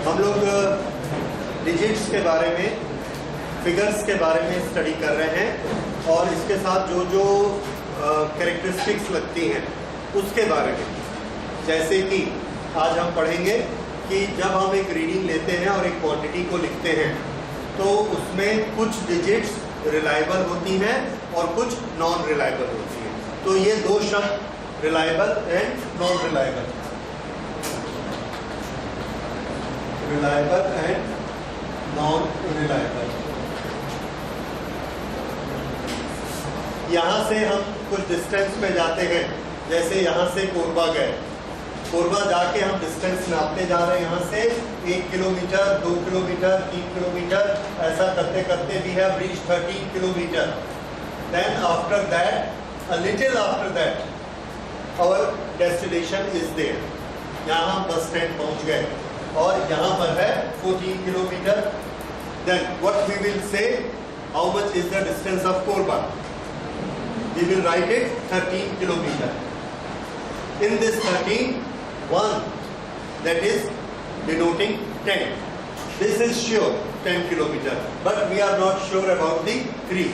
हम लोग डिजिट्स के बारे में, फिगर्स के बारे में स्टडी कर रहे हैं और इसके साथ जो जो कैरेक्टरिस्टिक्स लगती हैं उसके बारे में। जैसे कि आज हम पढ़ेंगे कि जब हम एक रीडिंग लेते हैं और एक क्वांटिटी को लिखते हैं तो उसमें कुछ डिजिट्स रिलायबल होती हैं और कुछ नॉन रिलायबल होती हैं। तो ये दो शब्द reliable and non reliable, reliable and non reliable. यहाँ से हम कुछ डिस्टेंस पे जाते हैं, जैसे यहाँ से कोरबा गए, कोरबा जाके हम डिस्टेंस नापते जा रहे हैं। यहाँ से 1 किलोमीटर, 2 किलोमीटर, 3 किलोमीटर, ऐसा करते करते we have reached 13 kilometre. Then after that, a little after that, our destination is there. यहाँ हम बस स्टैंड पहुँच गए और यहाँ पर है 14 kilometre. Then what we will say, how much is the distance of Korba? We will write it 13 kilometer. In this 13, 1 that is denoting 10. This is sure 10 kilometer, but we are not sure about the 3.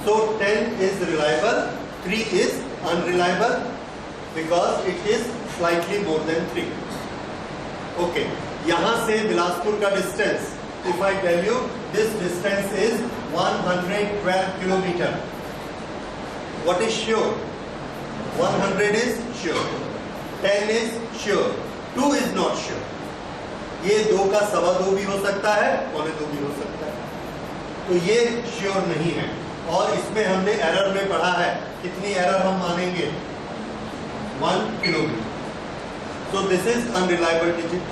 So 10 is reliable, 3 is unreliable because it is slightly more than 3. Okay, यहाँ से बिलासपुर का distance, if I tell you this distance is 112 kilometer. What is sure? 100 is sure, 10 is sure, 2 is not sure. ये 2 का 2.25 भी हो सकता है, 2.25 भी हो सकता है। तो ये श्योर नहीं है। और इसमें हमने एरर में पढ़ा है, कितनी एरर हम मानेंगे? 1 kilometre. So this is unreliable digit.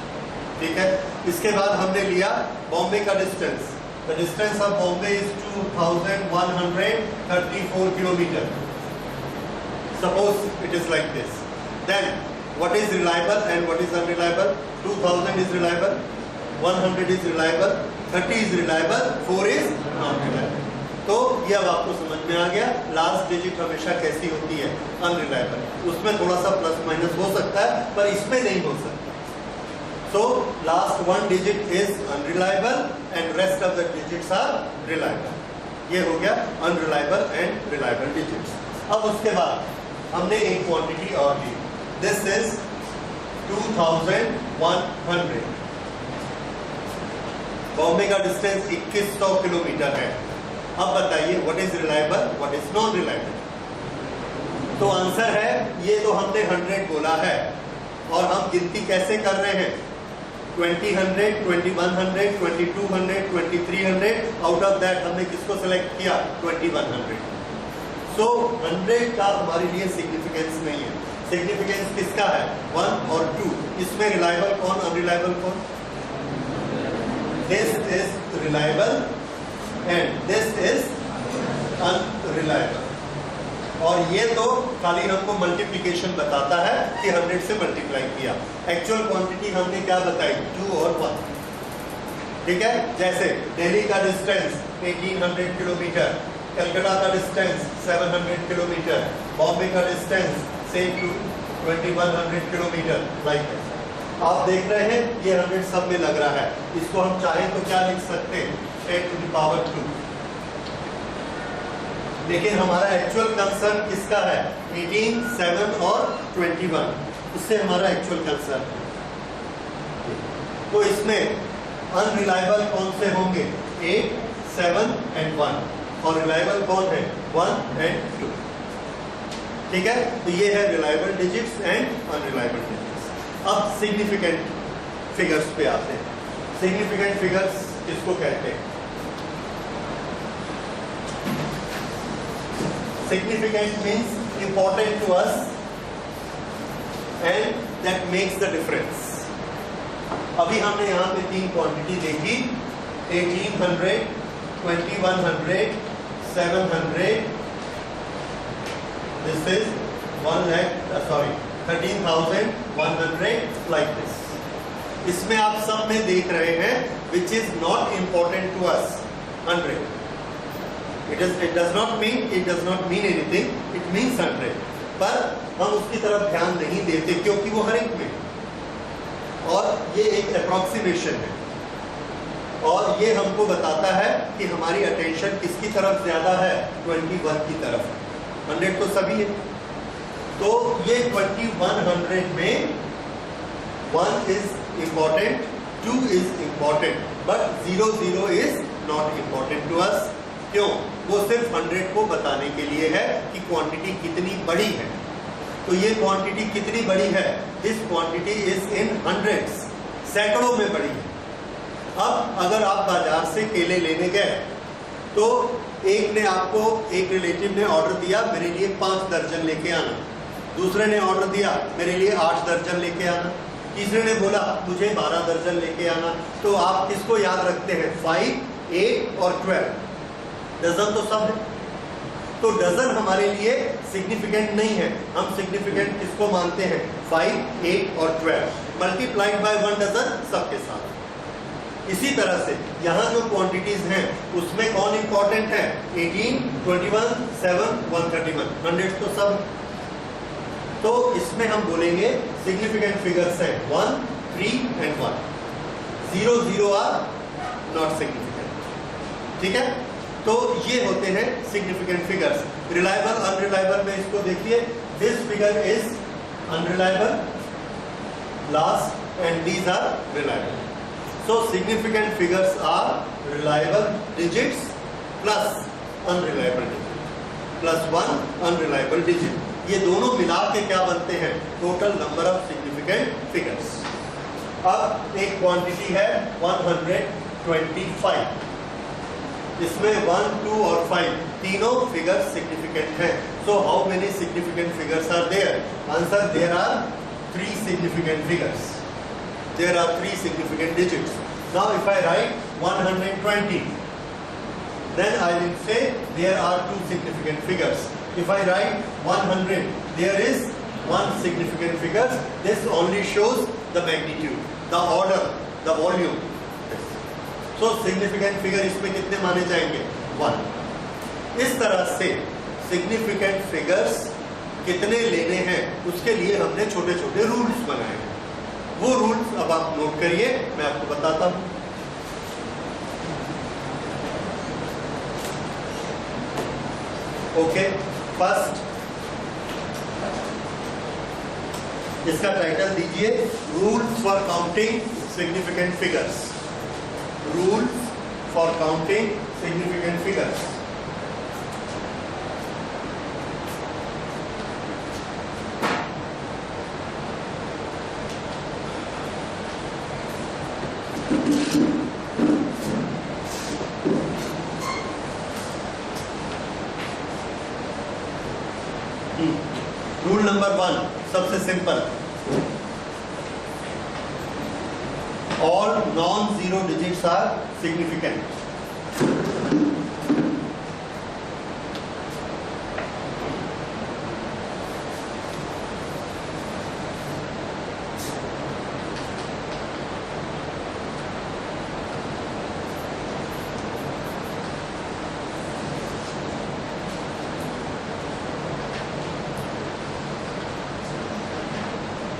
ठीक है। इसके बाद हमने लिया बॉम्बे का distance. The distance of Bombay is 2134 kilometre. Suppose it is like this. Then what is reliable and what is unreliable? 2000 is reliable, 100 is reliable, 30 is reliable, 4 is non reliable. तो ये अब आपको समझ में आ गया लास्ट डिजिट हमेशा कैसी होती है? अनरिलायबल। उसमें थोड़ा सा प्लस माइनस हो सकता है पर इसमें नहीं हो सकता। So last 1 digit is unreliable and rest of the digits are reliable. ये हो गया अनरिलायबल एंड रिलायबल डिजिट्स। अब उसके बाद हमने एक क्वांटिटी और ली। This is 2100। बॉम्बे का डिस्टेंस 2100 किलोमीटर है। अब बताइए what is reliable, what is non reliable? तो आंसर है, ये तो हमने 100 बोला है और हम गिनती कैसे कर रहे हैं? 2000, 2100, 2200, 2300। आउट ऑफ दैट हमने किसको सिलेक्ट किया? 2100। सो 100 का हमारे लिए सिग्निफिकेंस नहीं है। सिग्निफिकेंस किसका है? 1 और 2। इसमें रिलायबल कौन, अनरिलायबल कौन? This is reliable and this is unreliable. और ये तो खाली हमको मल्टीप्लिकेशन बताता है कि 100 से मल्टीप्लाई किया। एक्चुअल क्वांटिटी हमने क्या बताई? 2 और 1। ठीक है। जैसे दिल्ली का डिस्टेंस 1800 किलोमीटर, कलकत्ता का डिस्टेंस 700 किलोमीटर, बॉम्बे का डिस्टेंस से 2100 किलोमीटर। लाइक आप देख रहे हैं ये 100 सब में लग रहा है। इसको हम चाहें तो क्या लिख सकते हैं? 10 to the power 2। लेकिन हमारा एक्चुअल कंसर्न किसका है? 18, 7 और 21। उससे हमारा एक्चुअल कंसर्न है। तो इसमें अनरिलायबल कौन से होंगे? 8, 7 एंड 1। और रिलायबल कौन है? 1 एंड 2। ठीक है। तो ये है reliable digits and unreliable digits. अब सिग्निफिकेंट फिगर्स पे आते हैं। सिग्निफिकेंट फिगर्स किसको कहते हैं? Significant means important to us and that makes the difference. अभी हमने यहाँ पे 3 क्वांटिटी देखी, 1800, 2100, 700। This is 13,100 like this. इसमें आप सब में देख रहे हैं which is not important to us, 100. It does not mean anything. It means 100. पर हम उसकी तरफ ध्यान नहीं देते क्योंकि वो हर एक में। और ये एक अप्रॉक्सीमेशन है, और ये हमको बताता है कि हमारी अटेंशन किसकी तरफ ज्यादा है, 21 की तरफ। 100 तो सभी है, तो ये 2100 में 1 is important, 2 is important, but 00 is not important to us. क्यों? वो सिर्फ 100 को बताने के लिए है कि क्वांटिटी कितनी बड़ी है। तो ये क्वांटिटी कितनी बड़ी है? This quantity is in hundreds, सैकड़ों में बड़ी है। अब अगर आप बाजार से केले लेने गए तो एक ने आपको, एक रिलेटिव ने ऑर्डर दिया मेरे लिए 5 दर्जन लेके आना, दूसरे ने ऑर्डर दिया मेरे लिए 8 दर्जन लेके आना, तीसरे ने बोला मुझे 12 दर्जन लेके आना। तो आप किसको याद रखते हैं? 5, 8 और 12। डजन तो सब है, तो डजन हमारे लिए सिग्निफिकेंट नहीं है। हम सिग्निफिकेंट किसको मानते हैं? 5, 8 और 12 मल्टीप्लाइड बाय 1 डजन सबके साथ। इसी तरह से यहाँ जो क्वांटिटीज हैं उसमें कौन इंपॉर्टेंट है? 18, 21, 7, 131, 100 तो सब। तो इसमें हम बोलेंगे सिग्निफिकेंट फिगर्स हैं 1, 3 एंड 1। 0, 0 are not significant. ठीक है, तो ये होते हैं सिग्निफिकेंट फिगर्स। रिलायबल अनरिलायबल में इसको देखिए, this figure is unreliable, last and these are reliable. So significant figures are reliable digits plus unreliable digit plus 1 unreliable digit. ये दोनों मिला के क्या बनते हैं? Total number of significant figures. अब एक क्वांटिटी है 125, इसमें 1, 2 और 5 तीनों फिगर्स सिग्निफिकेंट हैं। So how many significant figures are there? Answer: there are 3 significant figures. There are 3 significant digits. Now if I write 120, then I will say there are 2 significant figures. If I write 100, there is 1 significant figure. This only shows the magnitude, the order, the volume. So significant figure इसमें कितने माने जाएंगे? 1. इस तरह से significant figures कितने लेने हैं उसके लिए हमने छोटे छोटे रूल्स बनाए हैं। वो रूल्स अब आप नोट करिए, मैं आपको बताता हूं। ओके, फर्स्ट इसका टाइटल दीजिए rules for counting significant figures. Rules for counting significant figures. Rule number 1 सबसे simple, all non zero digits are significant.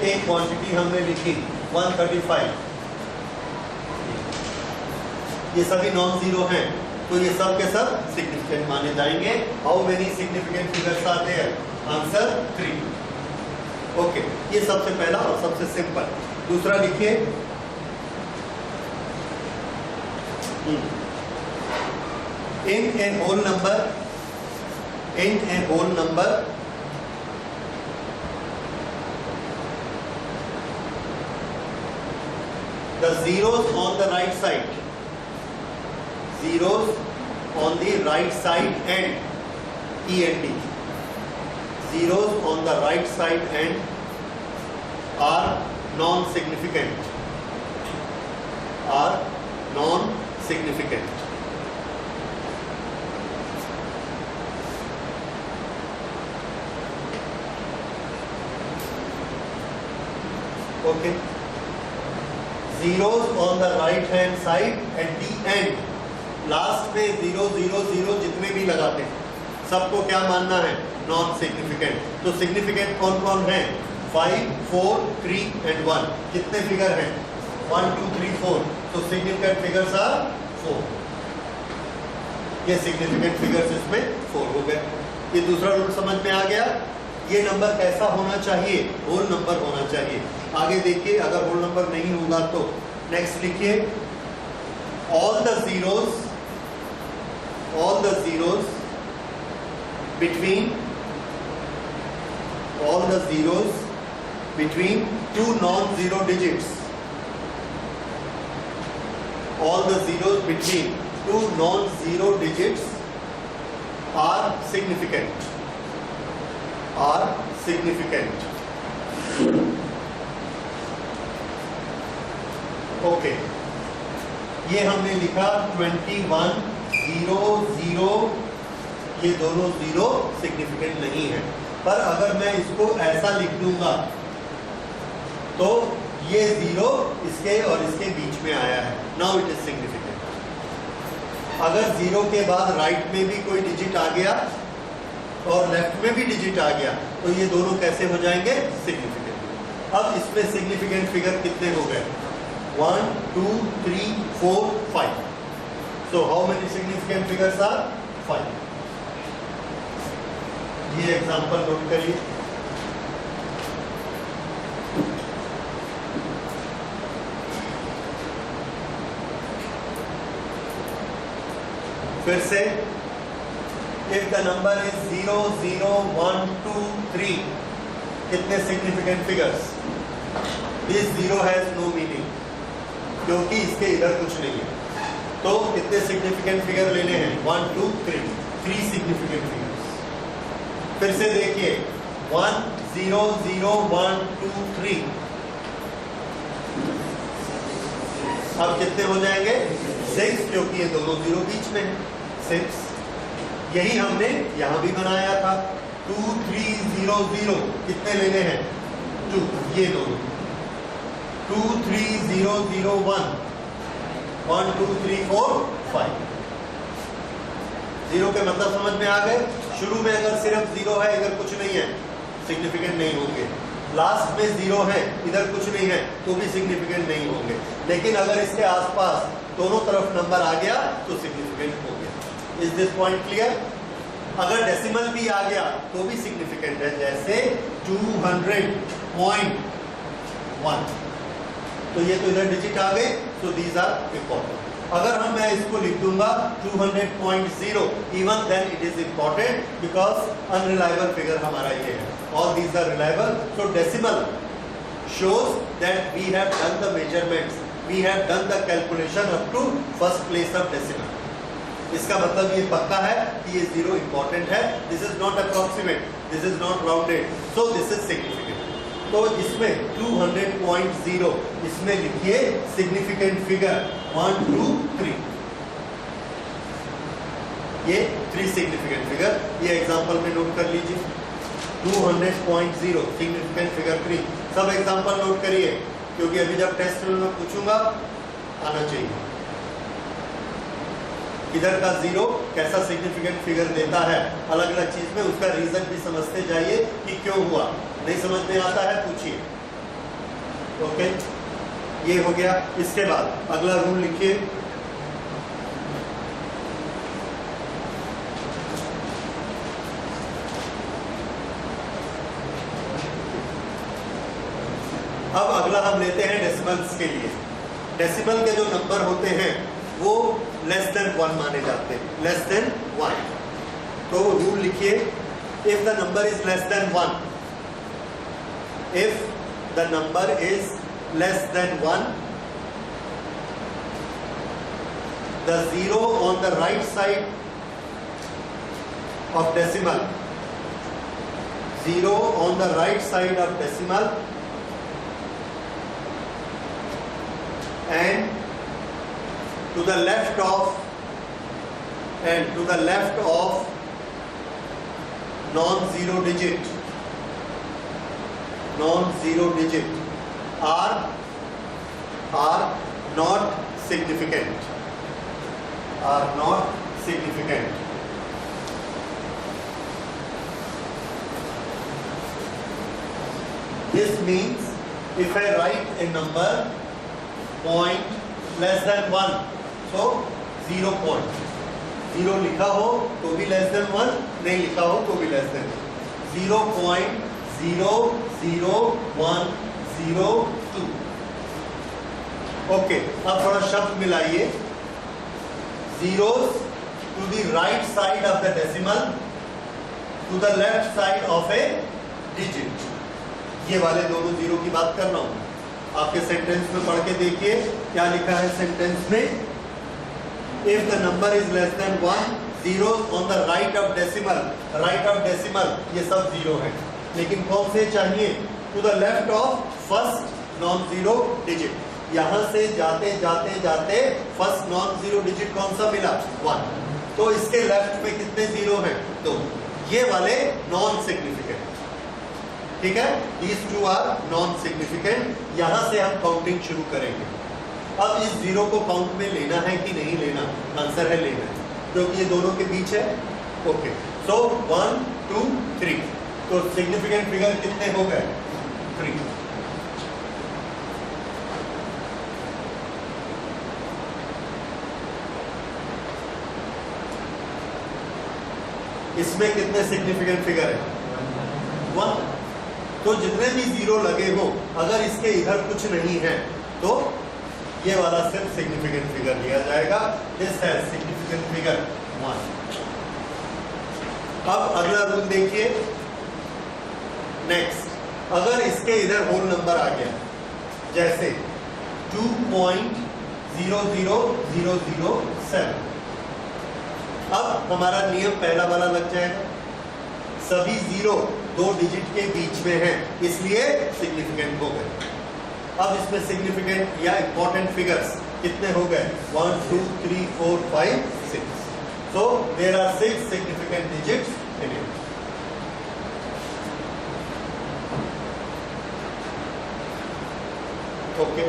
एक क्वांटिटी हमने लिखी 135, ये सभी नॉन जीरो हैं, तो ये सब के सब सिग्निफिकेंट माने जाएंगे। How many significant figures are there? Answer 3। Okay, ये सबसे पहला और सबसे सिंपल। दूसरा लिखिए, in a whole number, in a whole number the zeros on the right side, zeros on the right side and END, zeros on the right side and are non-significant, are non-significant. Okay. Zeros on the right hand side at the end, last में 0, 0, 0 जितने भी लगाते हैं सबको क्या मानना है? Non significant. तो सिग्निफिकेंट कौन कौन है? 5, 4, 3 and 1 कितने फिगर हैं? 1, 2, 3, 4. तो सिग्निफिकेंट फिगर्स आर 4. ये सिग्निफिकेंट फिगर्स इसमें 4 हो गए. ये दूसरा रूल समझ में आ गया. ये नंबर कैसा होना चाहिए? होल नंबर होना चाहिए. आगे देखिए, अगर होल नंबर नहीं होगा तो नेक्स्ट लिखिए, all the zeros between two non-zero digits, all the zeros between two non-zero digits are significant. Okay. ये हमने लिखा 21, 0, 0. ये दोनों जीरो सिग्निफिकेंट नहीं है. पर अगर मैं इसको ऐसा लिख दूंगा तो ये जीरो इसके और इसके बीच में आया है. Now it is significant. अगर जीरो के बाद राइट में भी कोई डिजिट आ गया और लेफ्ट में भी डिजिट आ गया तो ये दोनों कैसे हो जाएंगे? सिग्निफिकेंट. अब इसमें सिग्निफिकेंट फिगर कितने हो गए? 1, 2, 3, 4, 5. So how many significant figures are? 5. ये एग्जांपल नोट करिए. फिर से, if the number is 0, 0, 1, 2, 3, कितने significant figures? This 0 has no meaning, क्योंकि इसके इधर कुछ नहीं है. तो कितने सिग्निफिकेंट फिगर लेने हैं? 1, 2, 3. 3 सिग्निफिकेंट फिगर्स. फिर से देखिए, 1, 0, 0, 1, 2, 3. अब कितने हो जाएंगे? 6, क्योंकि ये दोनों जीरो बीच में है. 6. यही हमने यहां भी बनाया था. 2, 3, 0, 0. कितने लेने हैं? 2. ये दोनों. 2, 3, 0, 0, 1. 1, 2, 3, 4, 5. जीरो के मतलब समझ में आ गए. शुरू में अगर सिर्फ जीरो है, इधर कुछ नहीं है, सिग्निफिकेंट नहीं होंगे. लास्ट में जीरो है, इधर कुछ नहीं है, तो भी सिग्निफिकेंट नहीं होंगे. लेकिन अगर इसके आसपास दोनों तरफ नंबर आ गया तो सिग्निफिकेंट हो गया. Is this point clear? अगर डेसिमल भी आ गया तो भी सिग्निफिकेंट है. जैसे 200.1, तो ये तो इधर डिजिट आ गए, so these are important. अगर मैं इसको लिख दूंगा 200.0, even then it is important because unreliable figure हमारा ये है. All these are reliable. So decimal shows that we have done the measurements, we have done the calculation up to first place of decimal. इसका मतलब ये पक्का है कि ये जीरो important है. This is not approximate, this is not rounded, so this is significant. तो इसमें 200.0 इसमें लिखिए सिग्निफिकेंट फिगर 1, 2, 3. ये 3 सिग्निफिकेंट फिगर. ये एग्जांपल में नोट कर लीजिए. 200.0 सिग्निफिकेंट फिगर 3. सब एग्जांपल नोट करिए, क्योंकि अभी जब टेस्ट में मैं पूछूंगा आना चाहिए. इधर का जीरो कैसा सिग्निफिकेंट फिगर देता है अलग अलग चीज में, उसका रीजन भी समझते जाइए कि क्यों हुआ. नहीं समझ में आता है पूछिए. ओके, ये हो गया. इसके बाद अगला रूल लिखिए. अब अगला हम लेते हैं डेसिमल्स के लिए. डेसिमल के जो नंबर होते हैं वो लेस देन 1 माने जाते हैं. Less than 1. तो रूल लिखिए, if the number is less then 1, if the number is less than 1, the zero on the right side of decimal, zero on the right side of decimal and to the left of non-zero digit are not significant. This means if I write a number point less than 1, so 0 point. 0 लिखा हो तो भी less than 1, नहीं लिखा हो तो भी less than 0.00102. Okay, अब थोड़ा शब्द मिलाइए. Zeros to the right side of the decimal, to the left side of a digit. ये वाले दोनों जीरो की बात कर रहा हूं. आपके सेंटेंस में पढ़ के देखिए क्या लिखा है सेंटेंस में. If the number is less than 1, zeros on the right of decimal. Right of decimal ये सब जीरो है, लेकिन कौन से चाहिए? To the left of first non-zero digit. यहां से जाते जाते जाते फर्स्ट non-zero digit कौन सा मिला? 1. तो इसके लेफ्ट में कितने जीरो हैं? 2. ये वाले नॉन सिग्निफिकेंट. ठीक है, these two are non significant. यहां से हम काउंटिंग शुरू करेंगे. अब इस जीरो को काउंट में लेना है कि नहीं लेना? आंसर है लेना है, क्योंकि ये दोनों के बीच है. ओके, सो 1 2 3. तो सिग्निफिकेंट फिगर कितने हो गए? 3. इसमें कितने सिग्निफिकेंट फिगर है? 1. तो जितने भी जीरो लगे हो, अगर इसके इधर कुछ नहीं है तो ये वाला सिर्फ सिग्निफिकेंट फिगर लिया जाएगा. दिस है सिग्निफिकेंट फिगर 1. अब अगला रूल देखिए. नेक्स्ट, अगर इसके इधर होल नंबर आ गया, जैसे 2.00007, अब हमारा नियम पहला वाला लग जाएगा. सभी जीरो 2 डिजिट के बीच में है, इसलिए सिग्निफिकेंट हो गए. अब इसमें सिग्निफिकेंट या इंपॉर्टेंट फिगर्स कितने हो गए? 1 2 3 4 5 6. So there are 6 significant digits in it. Okay,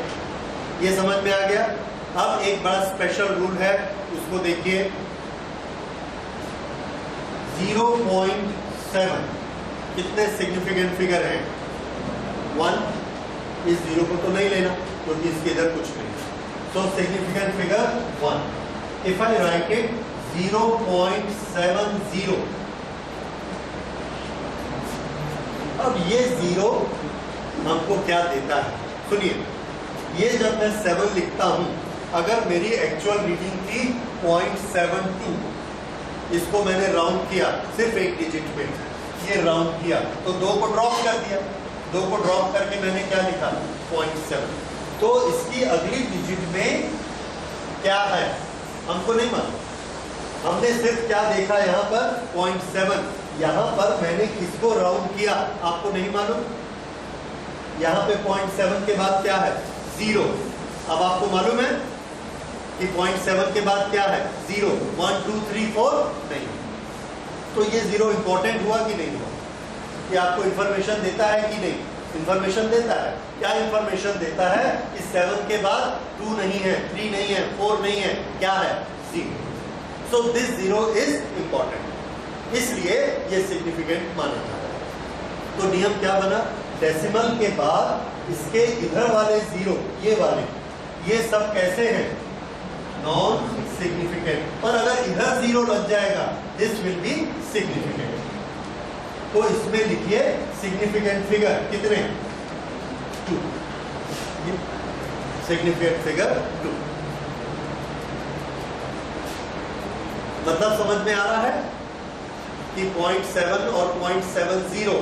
ये समझ में आ गया. अब एक बड़ा स्पेशल रूल है, उसको देखिए. 0.7 कितने सिग्निफिकेंट फिगर हैं? 1. इस जीरो को तो नहीं लेना क्योंकि इसके इधर कुछ नहीं. सो significant figure 1. If I right it 0.70, अब ये जीरो हमको क्या देता है? सुनिए, ये जब मैं 7 लिखता हूं, अगर मेरी एक्चुअल रीडिंग थी 0.72, इसको मैंने राउंड किया सिर्फ एक डिजिट पे, ये राउंड किया तो 2 को ड्रॉप कर दिया. 2 को ड्रॉप करके मैंने क्या लिखा? 0.7. तो इसकी अगली डिजिट में क्या है हमको नहीं मालूम. हमने सिर्फ क्या देखा यहाँ पर? 0.7. यहाँ पर मैंने किसको राउंड किया आपको नहीं मालूम. यहाँ पे 0.7 के बाद क्या है? 0. अब आपको मालूम है कि 0.7 के बाद क्या है? 0. 1 2 3 4 नहीं. तो ये जीरो इंपॉर्टेंट हुआ कि नहीं हुआ? ये आपको इंफॉर्मेशन देता है कि नहीं? इंफॉर्मेशन देता है. क्या इंफॉर्मेशन देता है? इस 7 के बाद 2 नहीं है, 3 नहीं है, 4 नहीं है, क्या है? 0. So this zero is important, इसलिए ये सिग्निफिकेंट माना जाता है. तो नियम क्या बना? डेसिमल के बाद इसके इधर वाले जीरो, ये वाले, ये सब कैसे हैं? Non significant. पर अगर इधर जीरो लग जाएगा, दिस विल बी सिग्निफिकेंट. तो इसमें लिखिए सिग्निफिकेंट फिगर कितने? 2. Significant figure 2. मतलब समझ में आ रहा है कि 0.7 और 0.70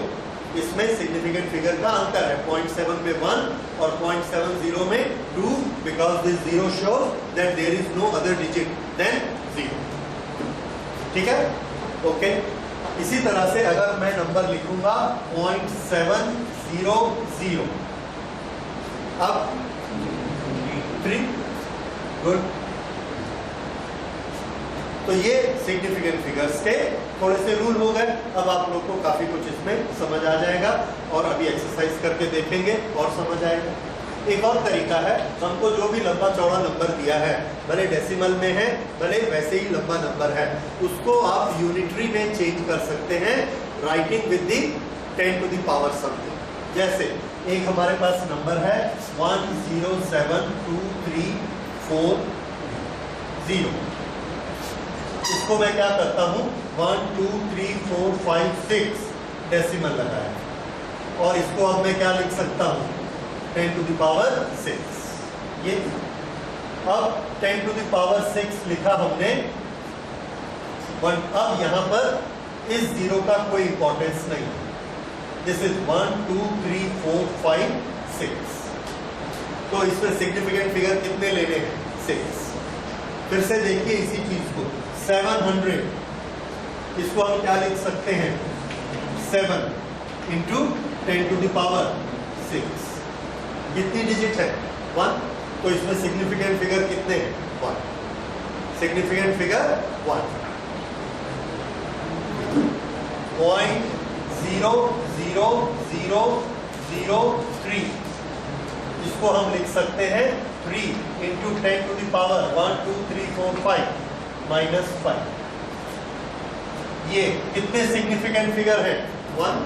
इसमें सिग्निफिकेंट फिगर का अंतर है. 0.7 में 1 और 0.70 में 2, because this zero shows that there is no other digit than 0. ठीक है, ओके. इसी तरह से अगर मैं नंबर लिखूंगा 0.700, अब 3. गुड. तो ये सिग्निफिकेंट फिगर्स के थोड़े से रूल हो गए. अब आप लोग को काफी कुछ इसमें समझ आ जाएगा और अभी एक्सरसाइज करके देखेंगे और समझ आएगा. एक और तरीका है, हमको जो भी लंबा चौड़ा नंबर दिया है, भले डेसिमल में है भले वैसे ही लंबा नंबर है, उसको आप यूनिटरी में चेंज कर सकते हैं, writing with the 10 to the power something. जैसे एक हमारे पास नंबर है 107234 इसको मैं क्या करता हूँ 1 2 3 4 5 6 डेसिमल लगाया और इसको अब मैं क्या लिख सकता हूँ 10 to the power 6। ये अब 10 to the power 6 लिखा हमने। अब यहां पर इस जीरो का कोई इंपॉर्टेंस नहीं है। This is 1 2 3 4 5 6। तो इसमें सिग्निफिकेंट फिगर कितने लेने हैं 6। फिर से देखिए इसी चीज को 700 इसको हम क्या लिख सकते हैं 7 इंटू 10 to the power 6। कितनी डिजिट है 1। तो इसमें सिग्निफिकेंट फिगर कितने हैं 1। सिग्निफिकेंट फिगर 1 0.00003 इसको हम लिख सकते हैं 3 into 10 to the power 1 2 3 4 5 minus 5। ये कितने सिग्निफिकेंट फिगर है 1।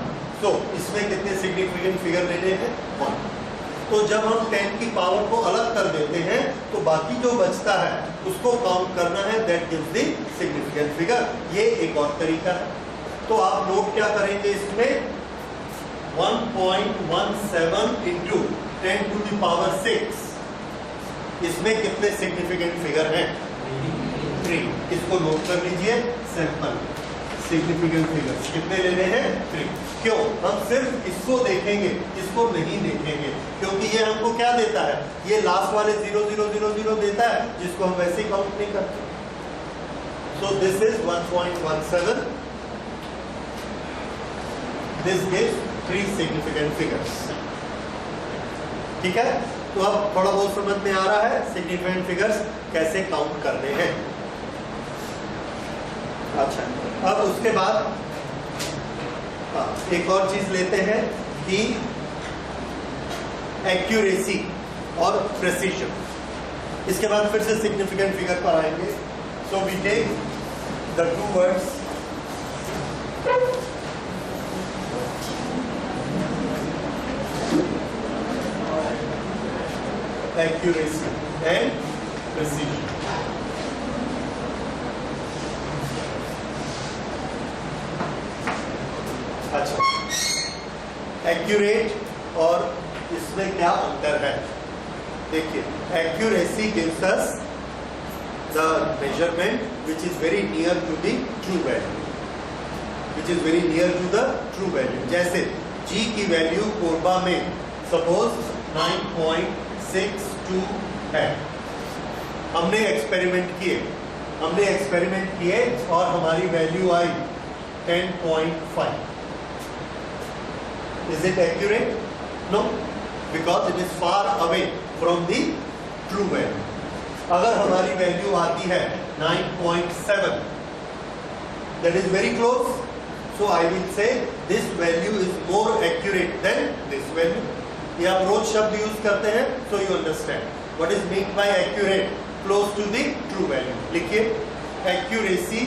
तो इसमें कितने सिग्निफिकेंट फिगर लेने हैं 1। तो जब हम 10 की पावर को अलग कर देते हैं तो बाकी जो बचता है उसको काउंट करना है, that gives the significant figure. ये एक और तरीका है। तो आप नोट क्या करेंगे इसमें 1.17 इंटू 10 to the power 6 इसमें कितने सिग्निफिकेंट फिगर हैं 3। इसको नोट कर लीजिए सैंपल सिग्निफिकेंट फिगर्स कितने लेने हैं 3। क्यों हम सिर्फ इसको देखेंगे इसको नहीं देखेंगे क्योंकि ये हमको क्या देता है, ये लास्ट वाले 0000 देता है जिसको हम वैसे ही काउंट नहीं करते। सो this is 1.17। This gives 3 significant figures. ठीक है, तो अब थोड़ा बहुत समझ में आ रहा है सिग्निफिकेंट फिगर्स कैसे काउंट करने हैं। अच्छा, अब उसके बाद एक और चीज लेते हैं कि एक्यूरेसी और प्रेसिजन। इसके बाद फिर से सिग्निफिकेंट फिगर पर आएंगे। So we take the 2 words accuracy and precision। अच्छा, एक्यूरेट और इसमें क्या अंतर है देखिए। Accuracy gives us the measurement which is very near to the true value, which is very near to the true value. जैसे g की value Korba में सपोज 9.62 है। हमने एक्सपेरिमेंट किए और हमारी वैल्यू आई 10.5। Is it accurate? No, because it is far away from the true value. अगर हमारी वैल्यू आती है 9.7, that is very close. So I will say this value is more accurate than this value. ये आप रोज शब्द use करते हैं, so you understand what is meant by accurate, close to the true value। लिखिए accuracy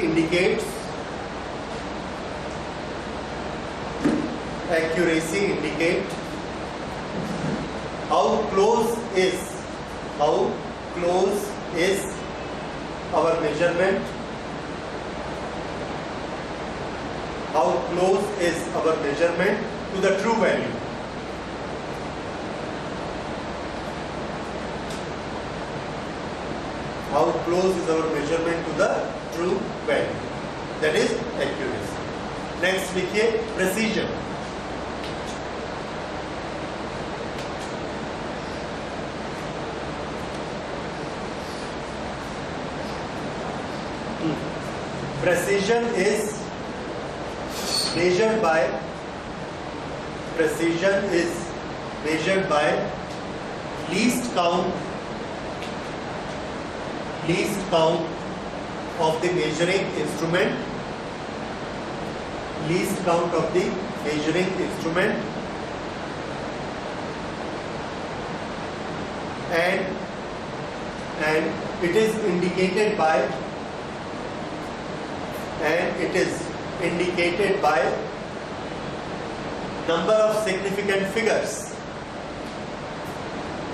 indicates how close is our measurement, to the true value। How close is our measurement to the true value, that is accuracy। Next लिखिए precision। Precision is measured by least count of the measuring instrument, and it is indicated by number of significant figures.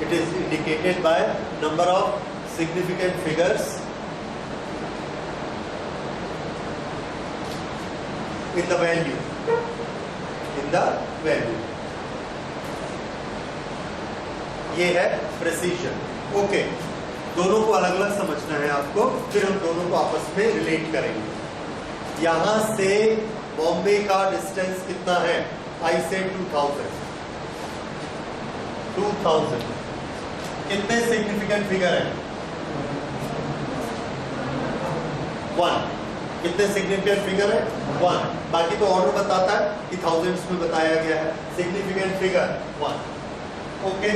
It is indicated by number of significant figures in the value. In the value. ये है precision. Okay, दोनों को अलग अलग समझना है आपको, फिर हम दोनों को आपस में रिलेट करेंगे. यहां से बॉम्बे का डिस्टेंस कितना है? आई से 2000. कितने सिग्निफिकेंट फिगर है? 1. कितने सिग्निफिकेंट फिगर है? 1. बाकी तो ऑर्डर बताता है कि थाउजेंड्स में बताया गया है. Significant figure 1. ओके,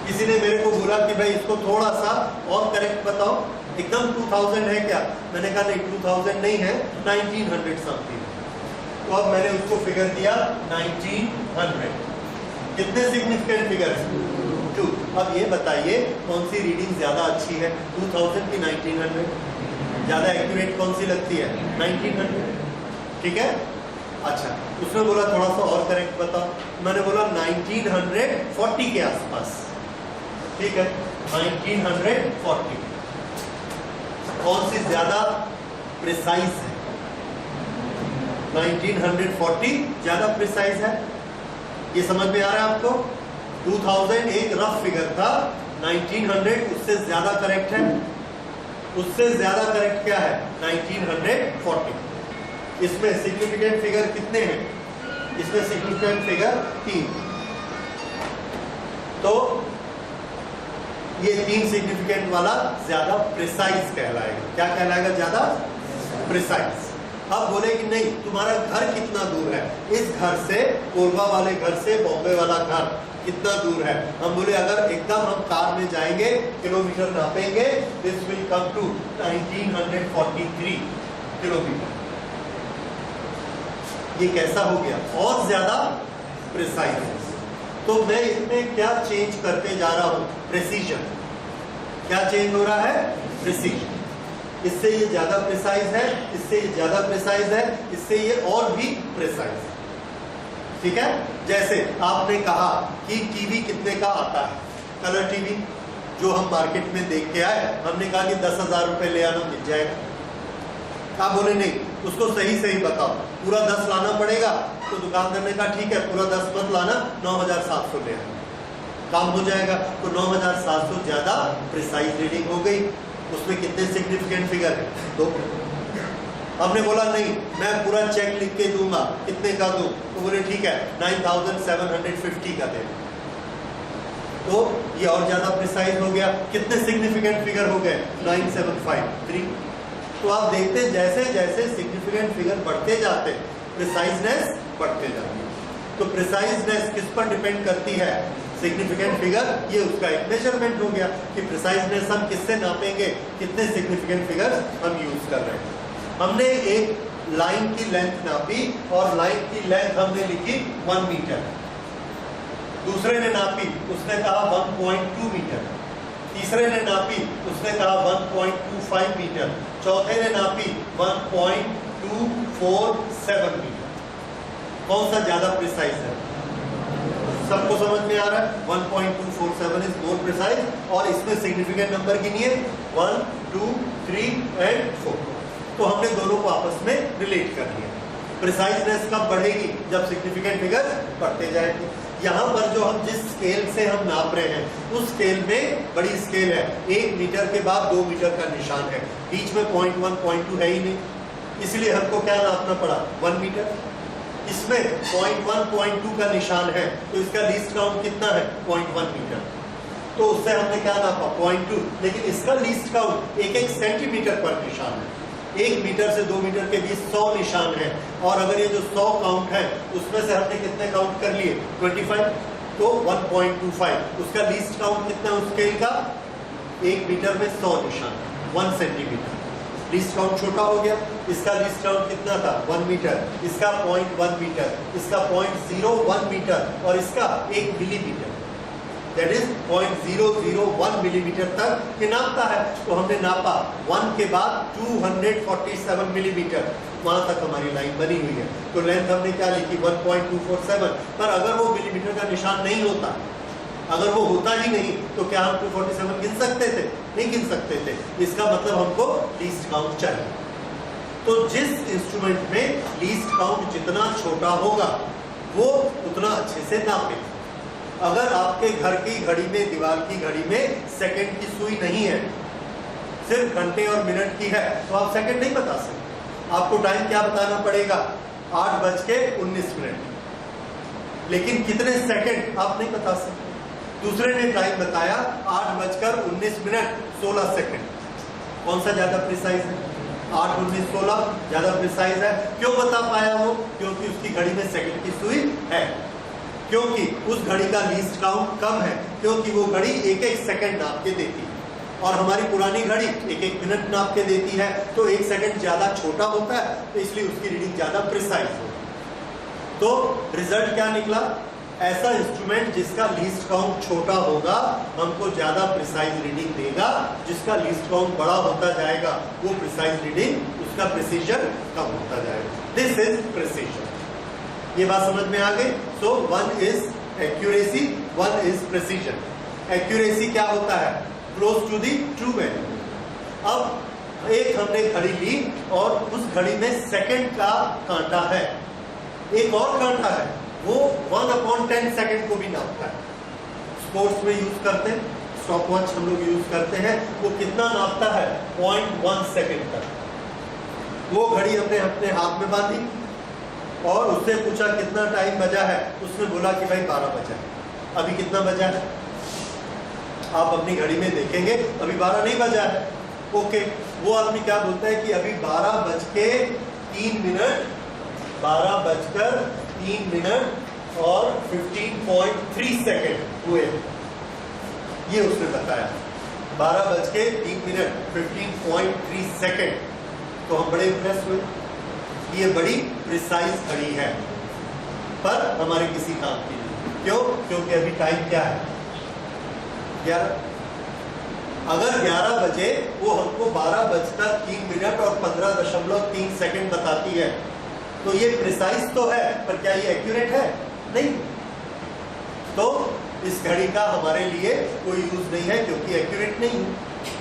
किसी ने मेरे को बोला कि भाई इसको थोड़ा सा और करेक्ट बताओ, एकदम 2000 है क्या? मैंने कहा नहीं, 2000 नहीं है, 1900 समथिंग. तो अब मैंने उसको फिगर दिया 1900. कितने सिग्निफिकेंट फिगर है? 2. अब ये बताइए कौन सी रीडिंग ज्यादा अच्छी है, 2000 की 1900? ज्यादा एक्यूरेट कौन सी लगती है? 1900. ठीक है. अच्छा, उसने बोला थोड़ा सा और करेक्ट बताओ. मैंने बोला 1940 के आसपास. ठीक है, 1940. कौन सी ज्यादा प्रिसाइज है? 1940 ज्यादा प्रिसाइज है. ये समझ में आ रहा है आपको? 2000 एक रफ फिगर था, 1900 उससे ज्यादा करेक्ट है. उससे ज्यादा करेक्ट क्या है? 1940. इसमें सिग्निफिकेंट फिगर कितने हैं? इसमें सिग्निफिकेंट फिगर 3. तो ये 3 सिग्निफिकेंट वाला ज्यादा प्रिसाइज कहलाएगा. क्या कहलाएगा? ज्यादा प्रिसाइज. अब बोले कि नहीं, तुम्हारा घर कितना दूर है? इस घर से, कोरबा वाले घर से बॉम्बे वाला घर कितना दूर है? हम बोले अगर एकदम हम कार में जाएंगे, किलोमीटर नापेंगे, this will come to 1943 kilometre. ये कैसा हो गया? और ज्यादा प्रिसाइज है. तो मैं इसमें क्या चेंज करते जा रहा हूं? प्रेसिजन. क्या चेंज हो रहा है? प्रेसिजन. इससे ये ज्यादा प्रिसाइज है, इससे ये ज्यादा प्रिसाइज है, इससे ये और भी प्रिसाइज है. ठीक है. जैसे आपने कहा कि टीवी कितने का आता है, कलर टीवी जो हम मार्केट में देख के आए, हमने कहा कि 10,000 रुपए ले आना, मिल जाएगा. आप बोले नहीं, उसको सही सही बताओ, पूरा 10 लाना पड़ेगा. तो दुकानदार ने कहा ठीक है, पूरा 10 मत लाना, 9,700 ले आना, काम हो जाएगा. तो 9,700 ज्यादा प्रिसाइज रीडिंग हो गई. उसमें कितने सिग्निफिकेंट फिगर है? 2. हमने बोला नहीं, मैं पूरा चेक लिख के दूंगा, कितने का दूं? तो बोले ठीक है, 9,750 का दे. तो ये और ज्यादा प्रिसाइज हो गया. कितने सिग्निफिकेंट फिगर हो गए? 9,753. तो आप देखते हैं जैसे जैसे सिग्निफिकेंट फिगर बढ़ते जाते, प्रिसाइजनेस बढ़ते जाती है. तो प्रिसाइजनेस किस पर डिपेंड करती है? Significant figure. ये उसका एक मेजरमेंट हो गया कि प्रिसाइजनेस हम किससे नापेंगे, कितने सिग्निफिकेंट फिगर्स हम यूज कर रहे हैं. हमने एक लाइन की लेंथ नापी और लाइन की लेंथ हमने लिखी 1 मीटर. दूसरे ने नापी, उसने कहा 1.2 मीटर. तीसरे ने नापी, उसने कहा 1.25 मीटर. चौथे ने नापी 1.247 मीटर. कौन सा ज्यादा प्रिसाइज है? सबको समझ में आ रहा है? 1.247 इज मोर प्रिसाइज. और इसमें सिग्निफिकेंट नंबर गिनिए 1, 2, 3 एंड 4. तो हमने दोनों को आपस में रिलेट कर लिया. प्रिसाइजनेस कब बढ़ेगी? जब सिग्निफिकेंट फिगर बढ़ते जाएंगे. यहाँ पर जो हम जिस स्केल से हम नाप रहे हैं, उस स्केल में बड़ी स्केल है. 1 मीटर के बाद 2 मीटर का निशान है, बीच में 0.1, 0.2 है ही नहीं. इसलिए हमको क्या नापना पड़ा? 1 मीटर. इसमें 0.1, 0.2 का निशान है, तो इसका लीस्ट काउंट कितना है? 0.1 मीटर. तो उससे हमने क्या नापा? 0.2. लेकिन इसका लीस्ट काउंट 1-1 सेंटीमीटर पर निशान है. 1 मीटर से 2 मीटर के बीच 100 निशान है. और अगर ये जो 100 काउंट है, उसमें से हमने कितने काउंट कर लिए? 25. तो 1.25. उसका लीस्ट काउंट कितना है उस स्केल का? 1 मीटर में 100 निशान, 1 सेंटीमीटर. लीस्ट काउंट छोटा हो गया. इसका लीस्ट काउंट कितना था? 1 मीटर. इसका 0.1 मीटर, इसका 0.01 मीटर और इसका 1 मिलीमीटर. दैट इज 0.001 मिलीमीटर तक ये नापता है। तो हमने नापा 1 के बाद 247 मिलीमीटर, वहां तक हमारी लाइन बनी हुई है। तो लेंथ हमने क्या लिखी 1.247, पर अगर वो मिलीमीटर का निशान नहीं होता, अगर वो होता ही नहीं, तो क्या हम 247 गिन सकते थे? नहीं गिन सकते थे। इसका मतलब हमको लीस्ट काउंट चाहिए। तो जिस इंस्ट्रूमेंट में लीस्ट काउंट जितना छोटा होगा वो उतना अच्छे से नापे। अगर आपके घर की घड़ी में, दीवार की घड़ी में सेकंड की सुई नहीं है, सिर्फ घंटे और मिनट की है, तो आप सेकंड नहीं बता सकते। आपको टाइम क्या बताना पड़ेगा? 8:19। लेकिन कितने सेकंड आप नहीं बता सकते। दूसरे ने टाइम बताया 8:19 16 सेकंड। कौन सा ज्यादा प्रिसाइज है? 8, 19, 16 ज्यादा प्रिसाइज है। क्यों बता पाया वो? क्योंकि उसकी घड़ी में सेकंड की सुई है, क्योंकि उस घड़ी का लीस्ट काउंट कम है, क्योंकि वो घड़ी एक एक सेकंड नाप के देती है और हमारी पुरानी घड़ी एक एक मिनट नाप के देती है। तो एक सेकंड ज्यादा छोटा होता है, तो इसलिए उसकी रीडिंग ज्यादा प्रिसाइज होती है। तो रिजल्ट क्या निकला? ऐसा इंस्ट्रूमेंट जिसका लीस्ट काउंट छोटा होगा हमको ज्यादा प्रिसाइज रीडिंग देगा, जिसका लीस्ट काउंट बड़ा होता जाएगा वो प्रिसाइज रीडिंग, उसका प्रिसीजन कम होता जाएगा। This is precision. ये बात समझ में आ गई? So one is accuracy, one is precision. Accuracy क्या होता है? Close to the true value. अब एक हमने घड़ी ली और उस घड़ी में सेकंड का कांटा है, एक और कांटा है, वो 1/10 सेकंड को भी नापता है। स्पोर्ट्स में यूज करते हैं, स्टॉप वॉच हम लोग यूज करते हैं, वो कितना नापता है? 0.1 सेकंड तक। वो घड़ी हमने अपने हाथ में बांधी और उससे पूछा कितना टाइम बचा है, उसने बोला कि भाई 12 बजा है। अभी कितना बजा है? आप अपनी घड़ी में देखेंगे अभी 12 नहीं बजा है। ओके, वो आदमी क्या बोलता है कि अभी 12:03, 12:03 और 15.3 सेकंड हुए। ये उसने बताया 12:03, 15.3 सेकंड। तो हम बड़े इंप्रेस हुए, ये बड़ी प्रिसाइज घड़ी है, पर हमारे किसी काम की नहीं। क्यों? क्योंकि अभी टाइम क्या है? 11। अगर 11 बजे वो हमको 12:03 और 15.3 सेकंड बताती है, तो ये प्रिसाइज तो है, पर क्या ये एक्यूरेट है? नहीं। तो इस घड़ी का हमारे लिए कोई यूज नहीं है, क्योंकि एक्यूरेट नहीं है।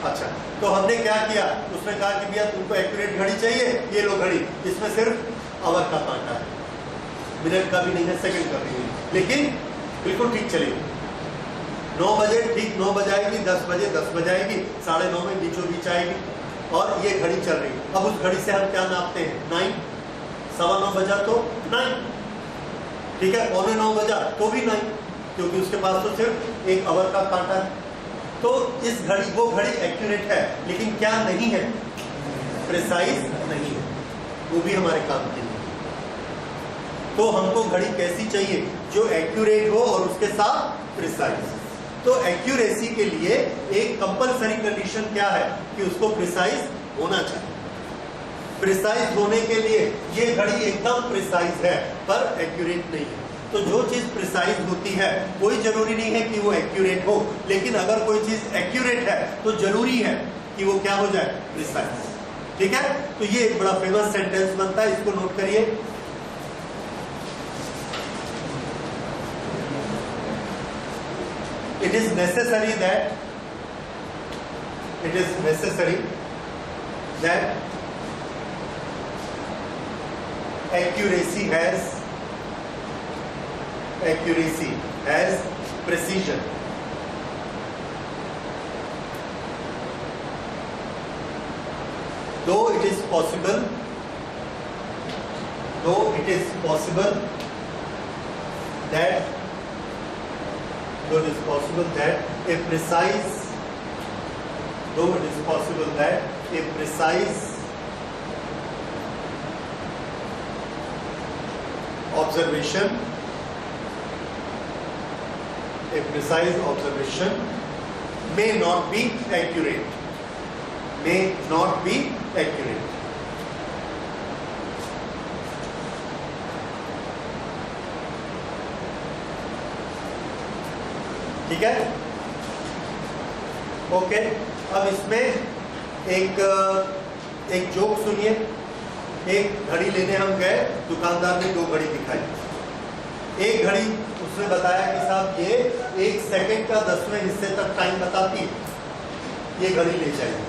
अच्छा, तो हमने क्या किया? उसने कहा कि भैया तुमको एक्यूरेट घड़ी चाहिए, ये लो घड़ी, इसमें सिर्फ आवर का कांटा है, मिनट का भी नहीं है, सेकंड का भी नहीं, लेकिन बिल्कुल ठीक चलेगी। 9 बजे ठीक 9 बजाएगी, 10 बजे 10 बजाएगी, 9:30 में बीचों बीच आएगी और ये घड़ी चल रही है। अब उस घड़ी से हम क्या नापते हैं? 9, 9:15 बजा तो 9, ठीक है, 9:15 बजा तो भी 9, क्योंकि उसके पास तो सिर्फ एक आवर का कांटा है। तो इस घड़ी, वो घड़ी एक्यूरेट है, लेकिन क्या नहीं है? प्रिसाइज नहीं है, वो भी हमारे काम की नहीं। तो हमको घड़ी कैसी चाहिए? जो एक्यूरेट हो और उसके साथ प्रिसाइज। तो एक्यूरेसी के लिए एक कंपलसरी कंडीशन क्या है? कि उसको प्रिसाइज होना चाहिए। प्रिसाइज होने के लिए ये घड़ी एकदम प्रिसाइज है, पर एक्यूरेट नहीं है। तो जो चीज प्रिसाइज होती है कोई जरूरी नहीं है कि वो एक्यूरेट हो, लेकिन अगर कोई चीज एक्यूरेट है तो जरूरी है कि वो क्या हो जाए? प्रिसाइज। ठीक है, तो ये एक बड़ा फेमस सेंटेंस बनता है, इसको नोट करिए। It is necessary that accuracy has precision. Though it is possible that a precise observation may not be accurate. ठीक है, ओके। अब इसमें एक जोक सुनिए। एक घड़ी लेने हम गए, दुकानदार ने 2 घड़ी दिखाई। एक घड़ी उसने बताया कि साहब ये 1 सेकंड का 10वें हिस्से तक टाइम बताती है, ये घड़ी ले जाइए।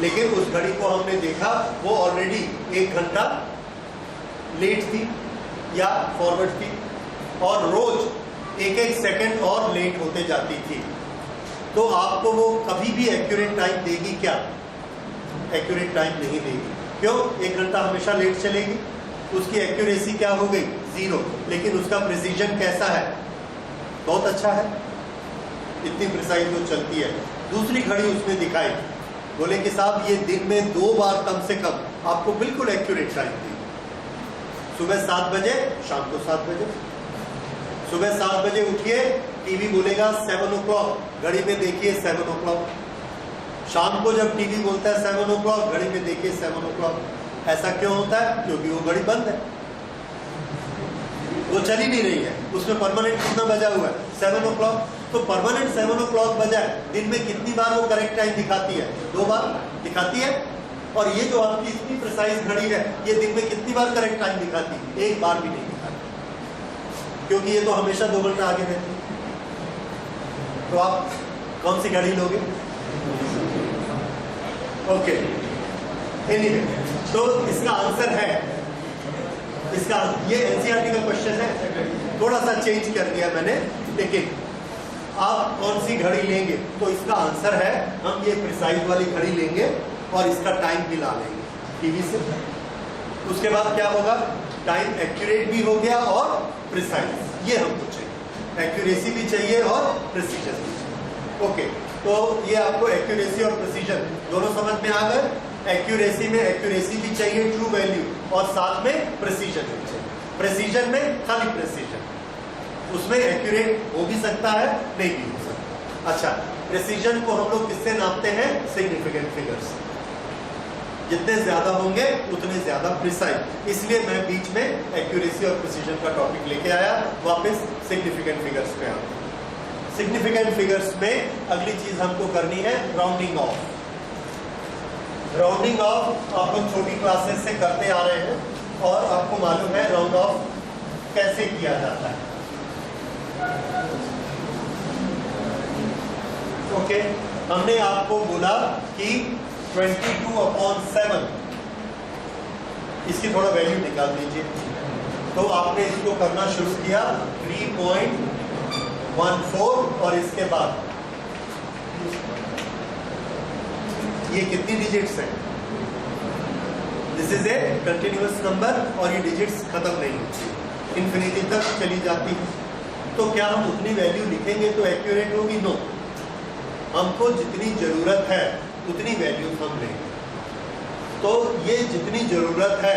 लेकिन उस घड़ी को हमने देखा वो ऑलरेडी 1 घंटा लेट थी या फॉरवर्ड थी, और रोज 1-1 सेकंड और लेट होते जाती थी। तो आपको वो कभी भी एक्यूरेट टाइम देगी क्या? एक्यूरेट टाइम नहीं देगी। क्यों? 1 घंटा हमेशा लेट चलेगी, उसकी एक्यूरेसी क्या हो गई? 0। लेकिन उसका प्रिसीजन कैसा है? बहुत अच्छा है, इतनी प्रिसाइज वो चलती है। दूसरी घड़ी उसने दिखाई, बोले कि साहब ये दिन में 2 बार कम से कम आपको बिल्कुल एक्यूरेट टाइम देगी। सुबह 7 बजे, शाम को 7 बजे। सुबह 7 बजे उठिए, टीवी बोलेगा 7 o'clock, घड़ी में देखिए 7 o'clock। शाम को जब टीवी बोलता है 7 o'clock, घड़ी में देखिए 7 o'clock। ऐसा क्यों होता है? क्योंकि वो घड़ी बंद है, वो चल ही नहीं रही है। उसमें परमानेंट कितना बजा हुआ है? 7 o'clock। तो परमानेंट 7 o'clock बजा है, दिन में कितनी बार वो करेक्ट टाइम दिखाती है? 2 बार दिखाती है। और ये जो आपकी इतनी प्रिसाइज घड़ी है, ये दिन में कितनी बार करेक्ट टाइम दिखाती है? 1 बार भी नहीं दिखाती, क्योंकि ये तो हमेशा 2 घंटा आगे रहती है। तो आप कौन सी घड़ी लोगे? ओके, एनीवे, तो इसका आंसर है, इसका ये एनसीईआरटी का क्वेश्चन है, थोड़ा सा चेंज कर दिया मैंने। लेकिन आप कौन सी घड़ी लेंगे? तो इसका आंसर है हम ये प्रिसाइज वाली घड़ी लेंगे और इसका टाइम भी ला लेंगे टीवी से। उसके बाद क्या होगा? टाइम एक्यूरेट भी हो गया और प्रिसाइज, ये हमको चाहिए। एक्यूरेसी भी चाहिए और प्रिसीजन भी चाहिए। ओके, तो ये आपको एक्यूरेसी और प्रिसीजन दोनों समझ में आ गए। एक्यूरेसी में एक्यूरेसी भी चाहिए, ट्रू वैल्यू, और साथ में प्रिसीजन भी चाहिए। प्रिसीजन में खाली प्रिसीजन, उसमें एक्यूरेट हो भी सकता है, नहीं भी हो सकता। अच्छा, प्रिसीजन को हम लोग किससे नापते हैं? Significant figures. जितने ज्यादा होंगे उतने ज्यादा प्रिसाइज। इसलिए मैं बीच में एक्यूरेसी और प्रिसीजन का टॉपिक लेके आया। वापस सिग्निफिकेंट फिगर्स पे आते हैं। सिग्निफिकेंट फिगर्स में अगली चीज हमको करनी है राउंडिंग ऑफ। राउंडिंग ऑफ आप लोग छोटी क्लासेस से करते आ रहे हैं और आपको मालूम है राउंड ऑफ कैसे किया जाता है। ओके, हमने आपको बोला कि 22/7, इसकी थोड़ा वैल्यू निकाल दीजिए। तो आपने इसको करना शुरू किया 3.14, और इसके बाद ये कितनी डिजिट्स हैं? This is a continuous number और ये डिजिट्स खत्म नहीं होती, इंफिनिटी तक चली जाती है। तो क्या हम उतनी वैल्यू लिखेंगे तो एक्यूरेट होगी? नो, हमको जितनी जरूरत है उतनी वैल्यूज हम लेंगे। तो ये जितनी जरूरत है,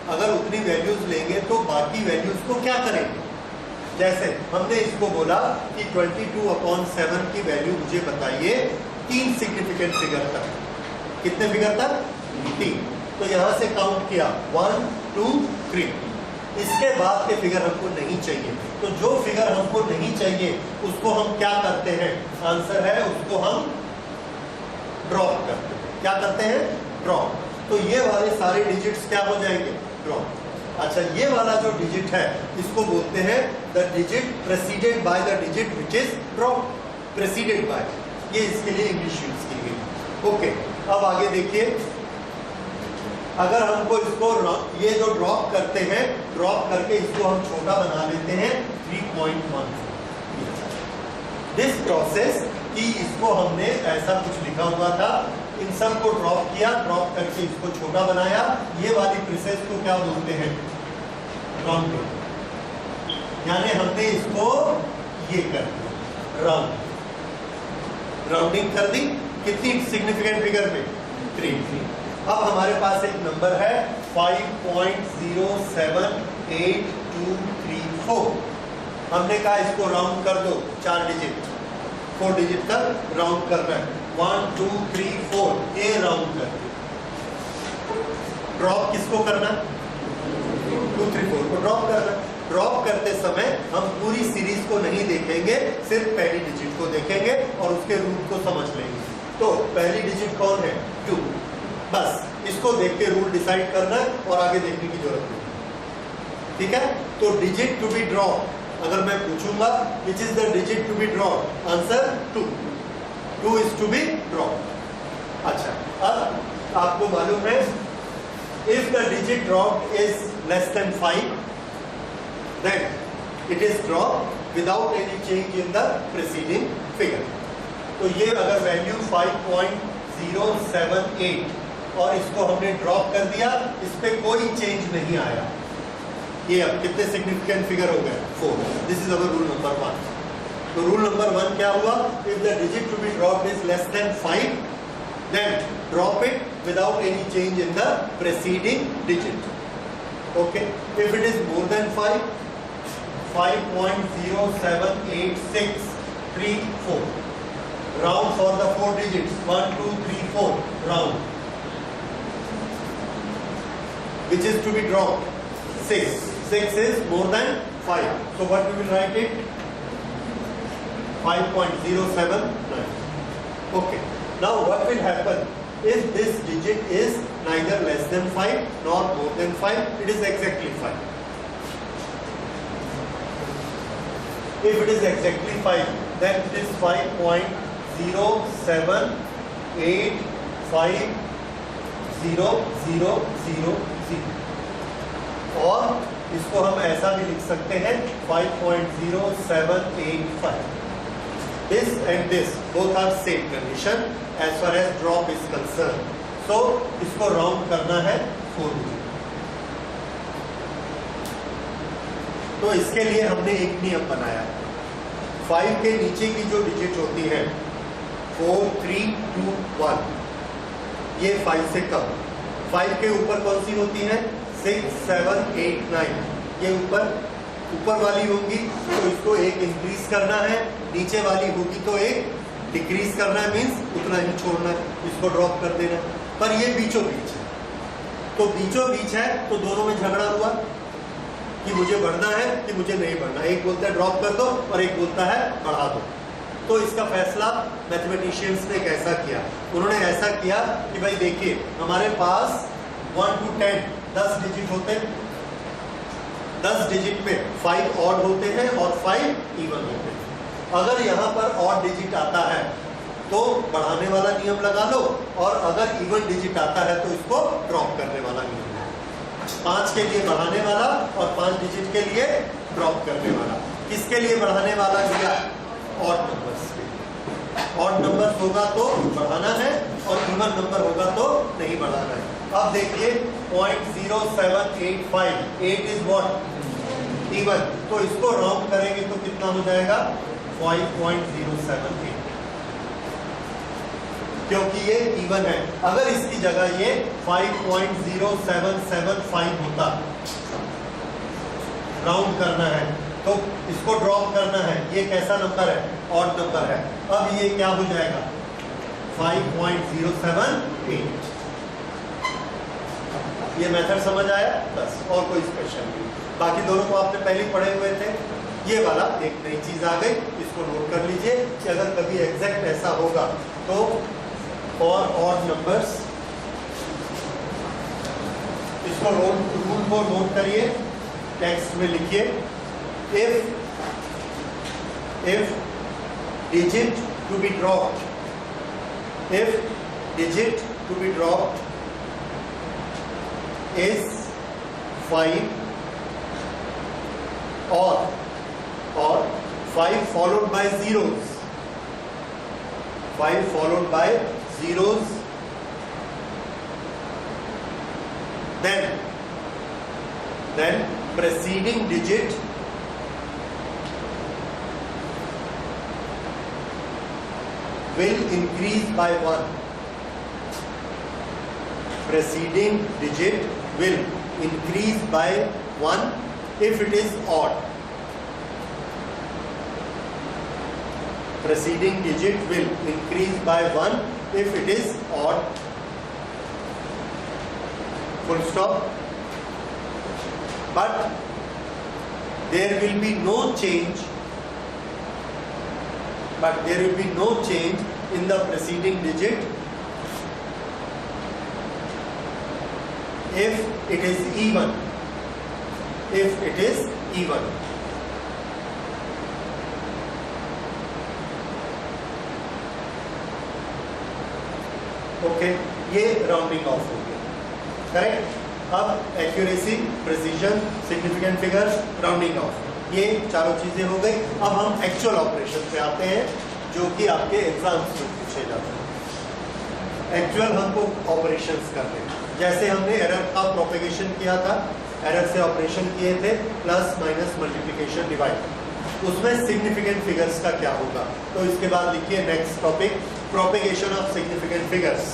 अगर उतनी वैल्यूज लेंगे तो बाकी वैल्यूज को क्या करेंगे? जैसे हमने इसको बोला कि 22/7 की वैल्यू मुझे बताइए 3 सिग्निफिकेंट फिगर तक। कितने फिगर तक? 3। तो यहां से काउंट किया 1, 2, 3। इसके बाद के फिगर हमको नहीं चाहिए। तो जो फिगर हमको नहीं चाहिए उसको हम क्या करते हैं? आंसर है उसको हम ड्रॉप करते हैं। क्या करते हैं? ड्रॉप। तो ये वाले सारे डिजिट्स क्या हो जाएंगे? ड्रॉप। अच्छा, ये वाला जो डिजिट है इसको बोलते हैं the digit preceded by the digit which is drop. Preceded by, ये इसके लिए इंग्लिश यूज की गई। ओके, अब आगे देखिए, अगर हमको इसको ये जो ड्रॉप करते हैं, ड्रॉप करके इसको हम छोटा बना लेते हैं 3.1। दिस प्रोसेस कि इसको हमने ऐसा कुछ लिखा हुआ था, इन सब को ड्रॉप किया, ड्रॉप करके इसको छोटा बनाया। ये वाली प्रोसेस को क्या बोलते हैं? राउंडिंग। यानी हमने इसको ये कर दिया, राउंडिंग कर दी। कितनी सिग्निफिकेंट फिगर में? 3। अब हमारे पास एक नंबर है 5.078234। हमने कहा इसको राउंड कर दो 4 डिजिट, 4 डिजिट तक राउंड करना है। 1, 2, 3, 4, ये राउंड कर दो। ड्रॉप किसको करना? 2, 3, 4 को ड्रॉप करना। ड्रॉप करते समय हम पूरी सीरीज को नहीं देखेंगे, सिर्फ पहली डिजिट को देखेंगे और उसके रूट को समझ लेंगे। तो पहली डिजिट कौन है? 2। बस इसको देख के रूल डिसाइड करना है और आगे देखने की जरूरत नहीं। ठीक है, तो डिजिट टू बी ड्रॉप अगर मैं पूछूंगा which is the digit to be drop, answer 2। 2 is to be drop. अच्छा, अब आपको मालूम है if the digit dropped is less than 5 then it is dropped without any change in the preceding figure। तो ये अगर वैल्यू 5.078 और इसको हमने ड्रॉप कर दिया, इस पे कोई चेंज नहीं आया, ये अब कितने सिग्निफिकेंट फिगर हो गए? 4। This is our rule number 1। तो रूल नंबर 1 क्या हुआ? If the digit to be dropped is less than 5 then drop it without any change in the preceding digit। okay, if it is more than 5, 5.07864 round for the 4 digits 1 2 3 4 round, which is to be dropped 6 is more than 5, so what we will write it? 5.079। okay, now what will happen if this digit is neither less than 5 nor more than 5? It is exactly 5. If it is exactly 5, then it is 5.0785000। और इसको हम ऐसा भी लिख सकते हैं 5.0785। This and this both are same condition as far as drop is concerned. So इसको round करना है 4 डिजिट। तो इसके लिए हमने एक नियम बनाया है। 5 के नीचे की जो डिजिट होती है 4 3 2 1, ये 5 से कम। 5 के ऊपर कौन सी होती है? 6 7 8 9, ये ऊपर वाली होगी तो इसको एक इंक्रीज करना है, नीचे वाली होगी तो एक डिक्रीज करना है, मीन्स उतना ही छोड़ना है, इसको ड्रॉप कर देना। पर ये बीचों बीच है, तो बीचों बीच है तो दोनों में झगड़ा हुआ कि मुझे बढ़ना है कि मुझे नहीं बढ़ना। एक बोलता है ड्रॉप कर दो और एक बोलता है बढ़ा दो। तो इसका फैसला मैथमेटिशियंस ने कैसा किया? उन्होंने ऐसा किया कि भाई देखिए, हमारे पास 1 to 10 10 डिजिट होते हैं, 10 डिजिट में 5 ऑड होते हैं और 5 इवन होते हैं। अगर यहाँ पर ऑड डिजिट आता है तो बढ़ाने वाला नियम लगा लो, और अगर इवन डिजिट आता है तो इसको ड्रॉप करने वाला नियम। 5 के लिए बढ़ाने वाला और 5 डिजिट के लिए ड्रॉप करने वाला। किसके लिए बढ़ाने वाला दिया? ऑड नंबर्स के लिए। ऑड नंबर्स होगा तो बढ़ाना है और इवन नंबर होगा तो नहीं बढ़ाना है। अब देखिए 0.0785, 8 इज व्हाट? इवन। तो इसको राउंड करेंगे तो कितना हो जाएगा? 5.078, क्योंकि ये इवन है। अगर इसकी जगह ये 5.0775 होता, राउंड करना है तो इसको ड्रॉप करना है, ये कैसा नंबर है? ऑड नंबर है। अब ये क्या हो जाएगा? 5.078। ये मेथड समझ आया? बस, और कोई स्पेशल नहीं। बाकी दोनों को आपने पहले पढ़े हुए थे। ये वाला एक नई चीज आ गई, इसको नोट कर लीजिए कि अगर कभी एग्जैक्ट ऐसा होगा तो फॉर ऑड नंबर्स, इसको रूल को नोट करिए, टेक्स्ट में लिखिए। if digit to be dropped, if digit to be dropped is 5 or 5 followed by zeros, 5 followed by zeros, then preceding digit will increase by 1. Preceding digit will increase by 1 if it is odd. Preceding digit will increase by 1 if it is odd. Full stop. But there will be no change, but there will be no change in the preceding digit if it is even. If it is even. Okay, ये rounding off हो गया, correct. अब accuracy, precision, significant figures, rounding off, ये चारों चीजें हो गई। अब हम एक्चुअल ऑपरेशन पे आते हैं जो कि आपके एग्जाम्स में पूछे जाते हैं। एक्चुअल हमको ऑपरेशंस करने हैं, जैसे हमने एरर का प्रोपेगेशन किया था, एरर से ऑपरेशन किए थे, प्लस माइनस मल्टीप्लिकेशन डिवाइड, उसमें सिग्निफिकेंट फिगर्स का क्या होगा। तो इसके बाद लिखिए next topic, propagation of significant figures.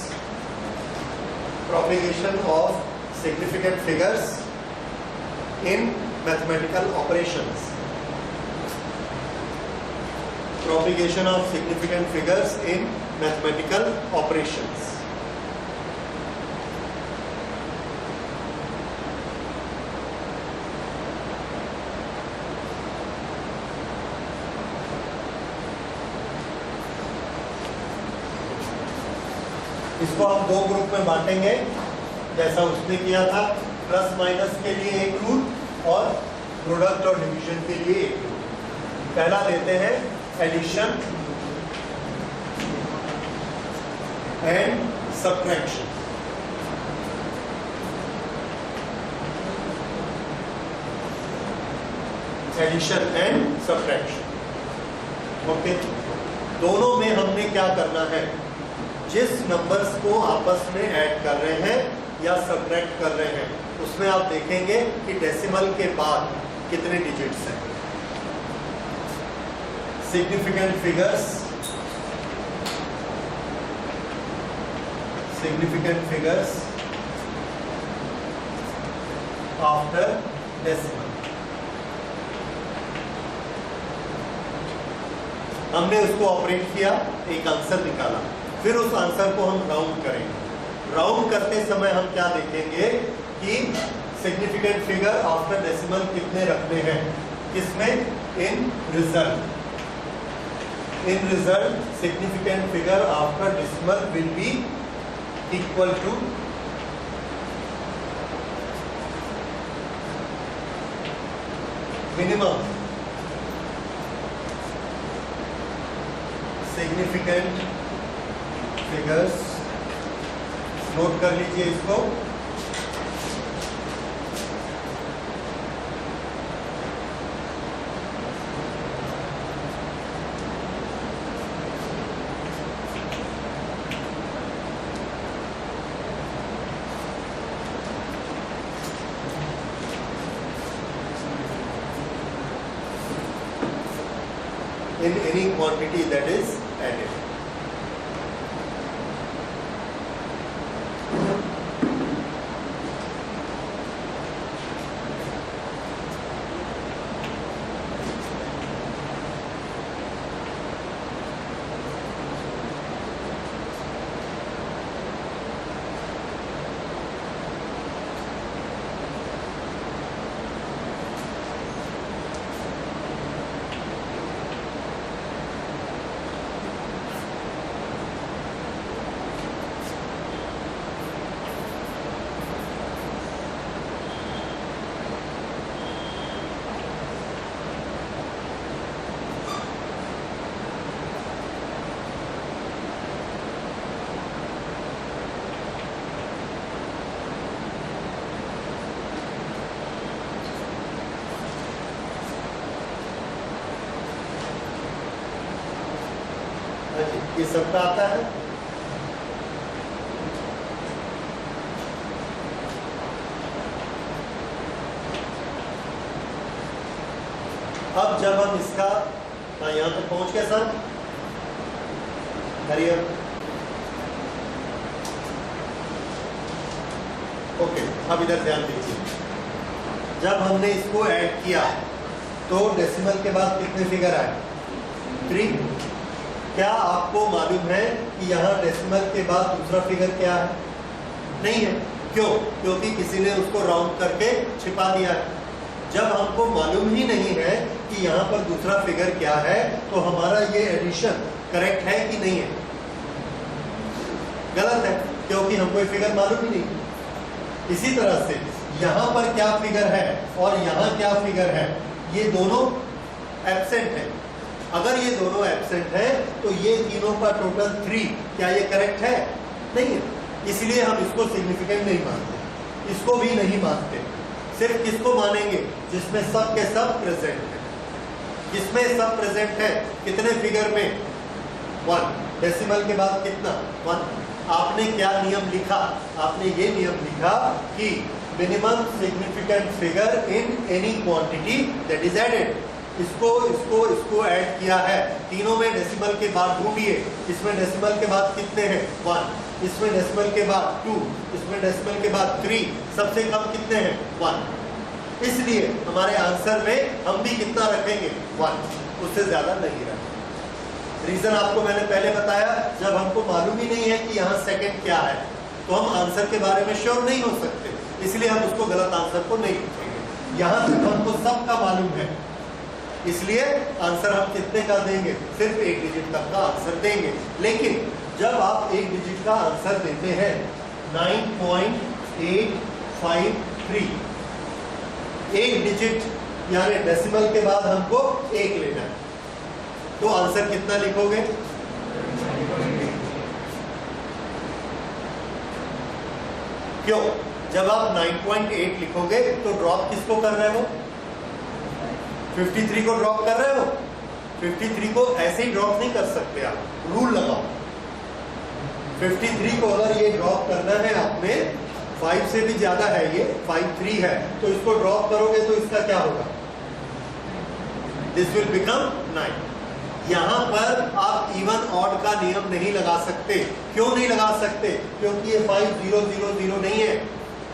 Propagation of significant figures in mathematical operations. Propagation of significant figures in mathematical operations. इसको हम दो ग्रुप में बांटेंगे, जैसा उसने किया था, प्लस माइनस के लिए एक रूल और प्रोडक्ट और डिवीजन के लिए एक रूल। पहला लेते हैं addition and subtraction. Addition and subtraction, okay. दोनों में हमने क्या करना है, जिस नंबर्स को आपस में ऐड कर रहे हैं या सब्ट्रैक्ट कर रहे हैं, उसमें आप देखेंगे कि डेसिमल के बाद कितने डिजिट्स हैं। Significant figures after decimal। हमने उसको ऑपरेट किया, एक आंसर निकाला, फिर उस आंसर को हम राउंड करेंगे। राउंड करते समय हम क्या देखेंगे कि सिग्निफिकेंट फिगर आफ्टर डेसिमल कितने रखने हैं, किसमें, इन result. In result, significant figure after decimal will be equal to minimum significant figures। Note कर लीजिए इसको। In any quantity that is added। ये सबका आता है। अब जब हम इसका यहाँ तक पहुंच गए सर, हरियर, ओके। अब इधर ध्यान दीजिए, जब हमने इसको ऐड किया तो डेसिमल के बाद कितने फिगर आए, 3। क्या आपको मालूम है कि यहाँ डेसिमल के बाद दूसरा फिगर क्या है? नहीं है। क्यों? क्योंकि किसी ने उसको राउंड करके छिपा दिया है। जब हमको मालूम ही नहीं है कि यहाँ पर दूसरा फिगर क्या है, तो हमारा ये एडिशन करेक्ट है कि नहीं है? गलत है, क्योंकि हमको ये फिगर मालूम ही नहीं। इसी तरह से यहाँ पर क्या फिगर है और यहाँ क्या फिगर है, ये दोनों एब्सेंट है। अगर ये दोनों एब्सेंट है तो ये तीनों का टोटल 3, क्या ये करेक्ट है? नहीं है। इसलिए हम इसको सिग्निफिकेंट नहीं मानते, इसको भी नहीं मानते। सिर्फ किसको मानेंगे? जिसमें सब के सब प्रेजेंट है। किसमें सब प्रेजेंट है? कितने फिगर में? 1। डेसिमल के बाद कितना? 1। आपने क्या नियम लिखा? आपने ये नियम लिखा कि minimum significant figure in any quantity that is added. इसको ऐड किया है। तीनों में डेसिमल के बाद ढूंढिए। इसमें डेसिमल के बाद कितने हैं? 1। इसमें डेसिमल के बाद 2, इसमें डेसिमल के बाद 3, सबसे कम कितने हैं? 1। इसलिए हमारे आंसर में हम भी कितना रखेंगे? 1, उससे ज्यादा नहीं रखेंगे। रीजन आपको मैंने पहले बताया, जब हमको मालूम ही नहीं है कि यहाँ सेकंड क्या है, तो हम आंसर के बारे में श्योर नहीं हो सकते, इसलिए हम उसको गलत आंसर को नहीं लिखेंगे। यहाँ तक हमको सबका मालूम है, इसलिए आंसर हम कितने का देंगे? सिर्फ 1 डिजिट तक का आंसर देंगे। लेकिन जब आप 1 डिजिट का आंसर देते हैं 9.853, 1 डिजिट यानी डेसिमल के बाद हमको 1 लेना है, तो आंसर कितना लिखोगे? क्यों? जब आप 9.8 लिखोगे तो ड्रॉप किसको कर रहे हो? 53 को ड्रॉप कर रहे हो। 53 को ऐसे ही ड्रॉप नहीं कर सकते, आप रूल लगाओ। 53 को अगर ये ड्रॉप करना है आपने, 5 से भी ज्यादा है, ये 53 है, तो इसको ड्रॉप करोगे तो इसका क्या होगा? This will become 9। यहां पर आप इवन ऑड का नियम नहीं लगा सकते। क्यों नहीं लगा सकते? क्योंकि ये 5000 नहीं है,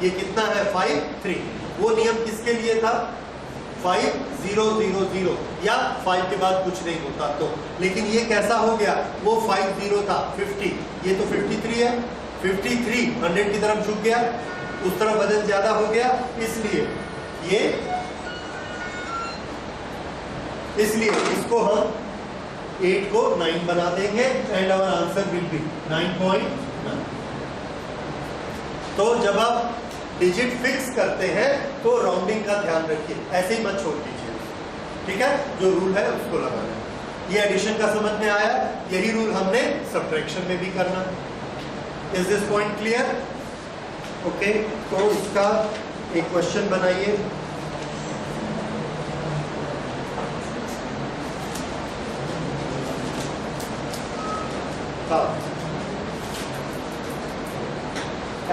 ये कितना है? 53। वो नियम किसके लिए था? 5000 या 5 के बाद कुछ नहीं होता तो। लेकिन ये कैसा हो गया? वो 50 था, 50, ये तो 53 है। 53 100 की तरफ झुक गया, उस तरफ वजन ज्यादा हो गया, इसलिए इसको हम 8 को 9 बना देंगे and our answer will be 9.9। तो जब आप डिजिट फिक्स करते हैं तो राउंडिंग का ध्यान रखिए, ऐसे ही मत छोड़ दीजिए, ठीक है? जो रूल है उसको लगाना है। ये एडिशन का समझ में आया, यही रूल हमने सब्ट्रैक्शन में भी करना है। Is this point clear? Okay, तो इसका एक क्वेश्चन बनाइए।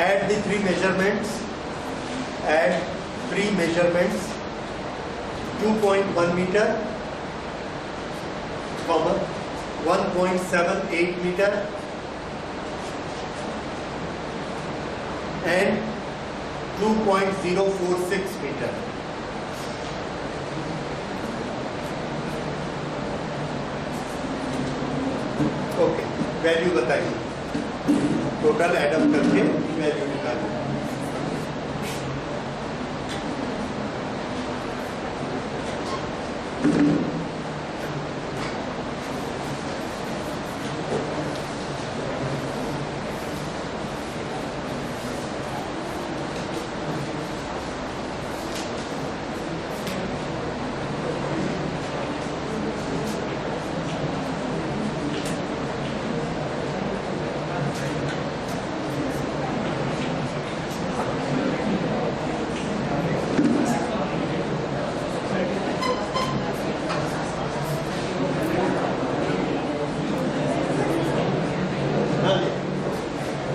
Add the 3 measurements. Add 3 measurements. 2.1 meter, 1.78 meter, and 2.046 meter. Okay, value बताइए, टोटल एडअप करके वैल्यू निकालिए।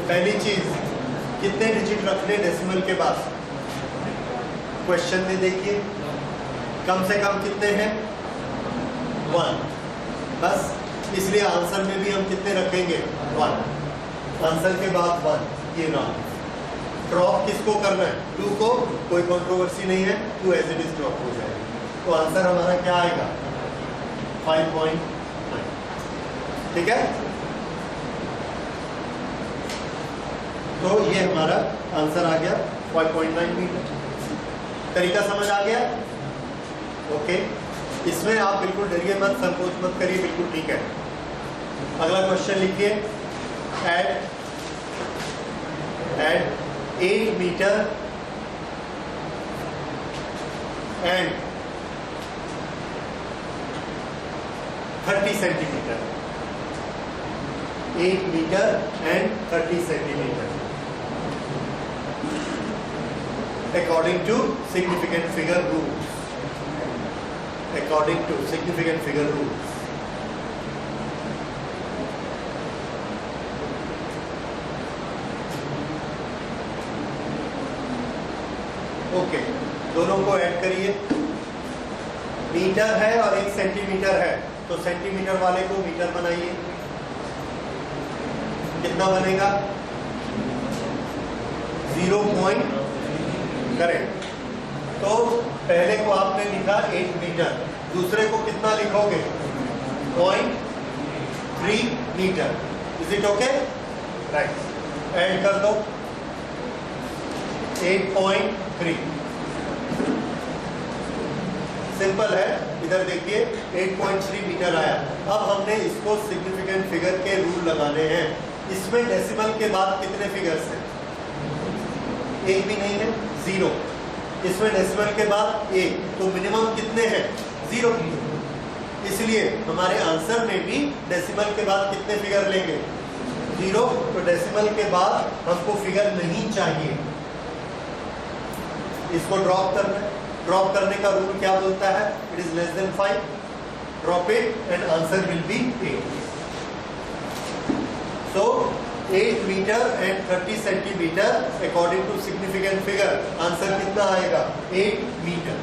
पहली चीज, कितने डिजिट रखने डेसिमल के बाद? क्वेश्चन में देखिए, कम से कम कितने हैं? 1। बस, इसलिए आंसर में भी हम कितने रखेंगे? 1। आंसर के बाद 1, ये नाम। ड्रॉप किसको करना है? 2 को, कोई कंट्रोवर्सी नहीं है, 2 एज इट इज ड्रॉप हो जाएगा। तो आंसर हमारा क्या आएगा? 5.9। ठीक है? तो ये हमारा आंसर आ गया 5.9 मीटर। तरीका समझ आ गया? ओके, इसमें आप बिल्कुल डरिए मत, संकोच मत करिए, बिल्कुल ठीक है। अगला क्वेश्चन लिखिए, at 8 metre and 30 centimetre, 8 metre and 30 centimetre according to significant figure rules, according to significant figure rules. Okay, दोनों को ऐड करिए। मीटर है और 1 सेंटीमीटर है, तो सेंटीमीटर वाले को मीटर बनाइए। कितना बनेगा? 0. करेक्ट। तो पहले को आपने लिखा 8 मीटर, दूसरे को कितना लिखोगे? 0.3 metre. Is it okay? Right, add कर दो 8.3। सिंपल है, इधर देखिए 8.3 मीटर आया। अब हमने इसको सिग्निफिकेंट फिगर के रूल लगाने हैं। इसमें डेसिमल के बाद कितने फिगर्स हैं? एक भी नहीं है, 0। इसमें डेसिमल के बाद 1, तो मिनिमम कितने हैं? 0। इसलिए हमारे आंसर में भी डेसिमल के बाद कितने फिगर लेंगे? 0। तो डेसिमल के बाद हमको फिगर नहीं चाहिए, इसको ड्रॉप करना है। ड्रॉप करने का रूल क्या बोलता है? It is less than 5, drop it and answer will be 8। So 8 metre and 30 centimetre according to significant figure, answer कितना आएगा? 8 मीटर।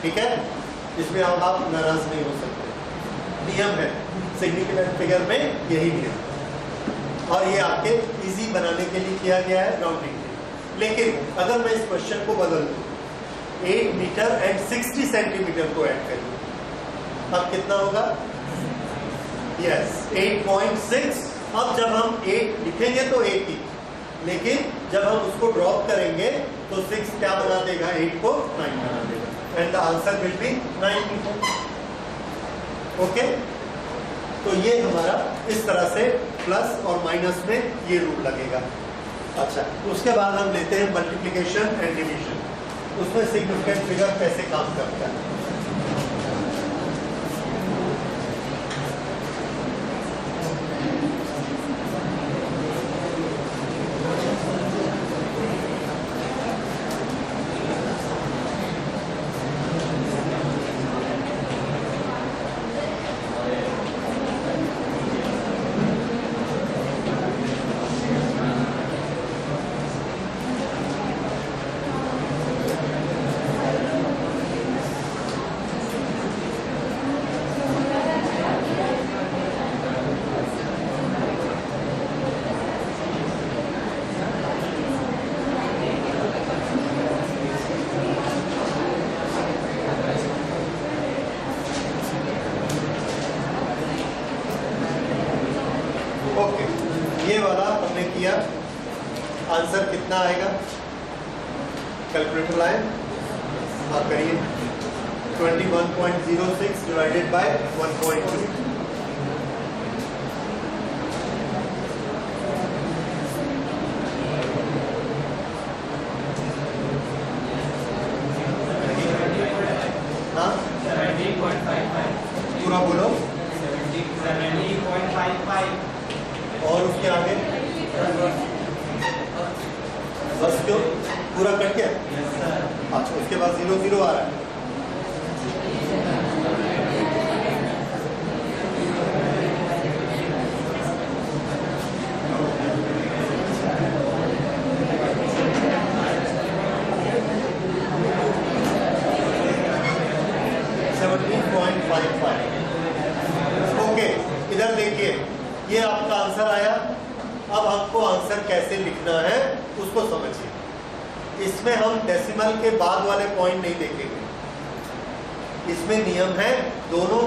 ठीक है, इसमें आप नाराज नहीं हो सकते, नियम है सिग्निफिकेंट फिगर में, यही नियम। और ये आपके इजी बनाने के लिए किया गया है, राउंडिंग। लेकिन अगर मैं इस क्वेश्चन को बदल दूं, 8 मीटर एंड 60 सेंटीमीटर को ऐड करिए, अब कितना होगा? यस, 8.6। अब जब हम 8 लिखेंगे तो 8 ही, लेकिन जब हम उसको ड्रॉप करेंगे तो 6 क्या बना देगा? 8 को 9 बना देगा and the answer will be 9 metre. Okay, तो ये हमारा इस तरह से प्लस और माइनस में ये रूल लगेगा। अच्छा, उसके बाद हम लेते हैं मल्टीप्लिकेशन एंड डिवीजन। उसमें सिग्निफिकेंट फिगर कैसे काम करता है। ओके, ये वाला हमने किया। आंसर कितना आएगा? कैलकुलेटर लाए, आप करिए। 21.06 डिवाइडेड बाय 1.2। हाँ, 70.55। पूरा बोलो। 70.55। और उसके आगे बस क्यों? पूरा कट गया? अच्छा, उसके बाद 0 0 आ रहा है। ओके, इधर देखिए, ये आपका आंसर आया। अब हमको आंसर कैसे लिखना है उसको समझिए। इसमें हम डेसिमल के बाद वाले पॉइंट नहीं देखेंगे। इसमें नियम है, दोनों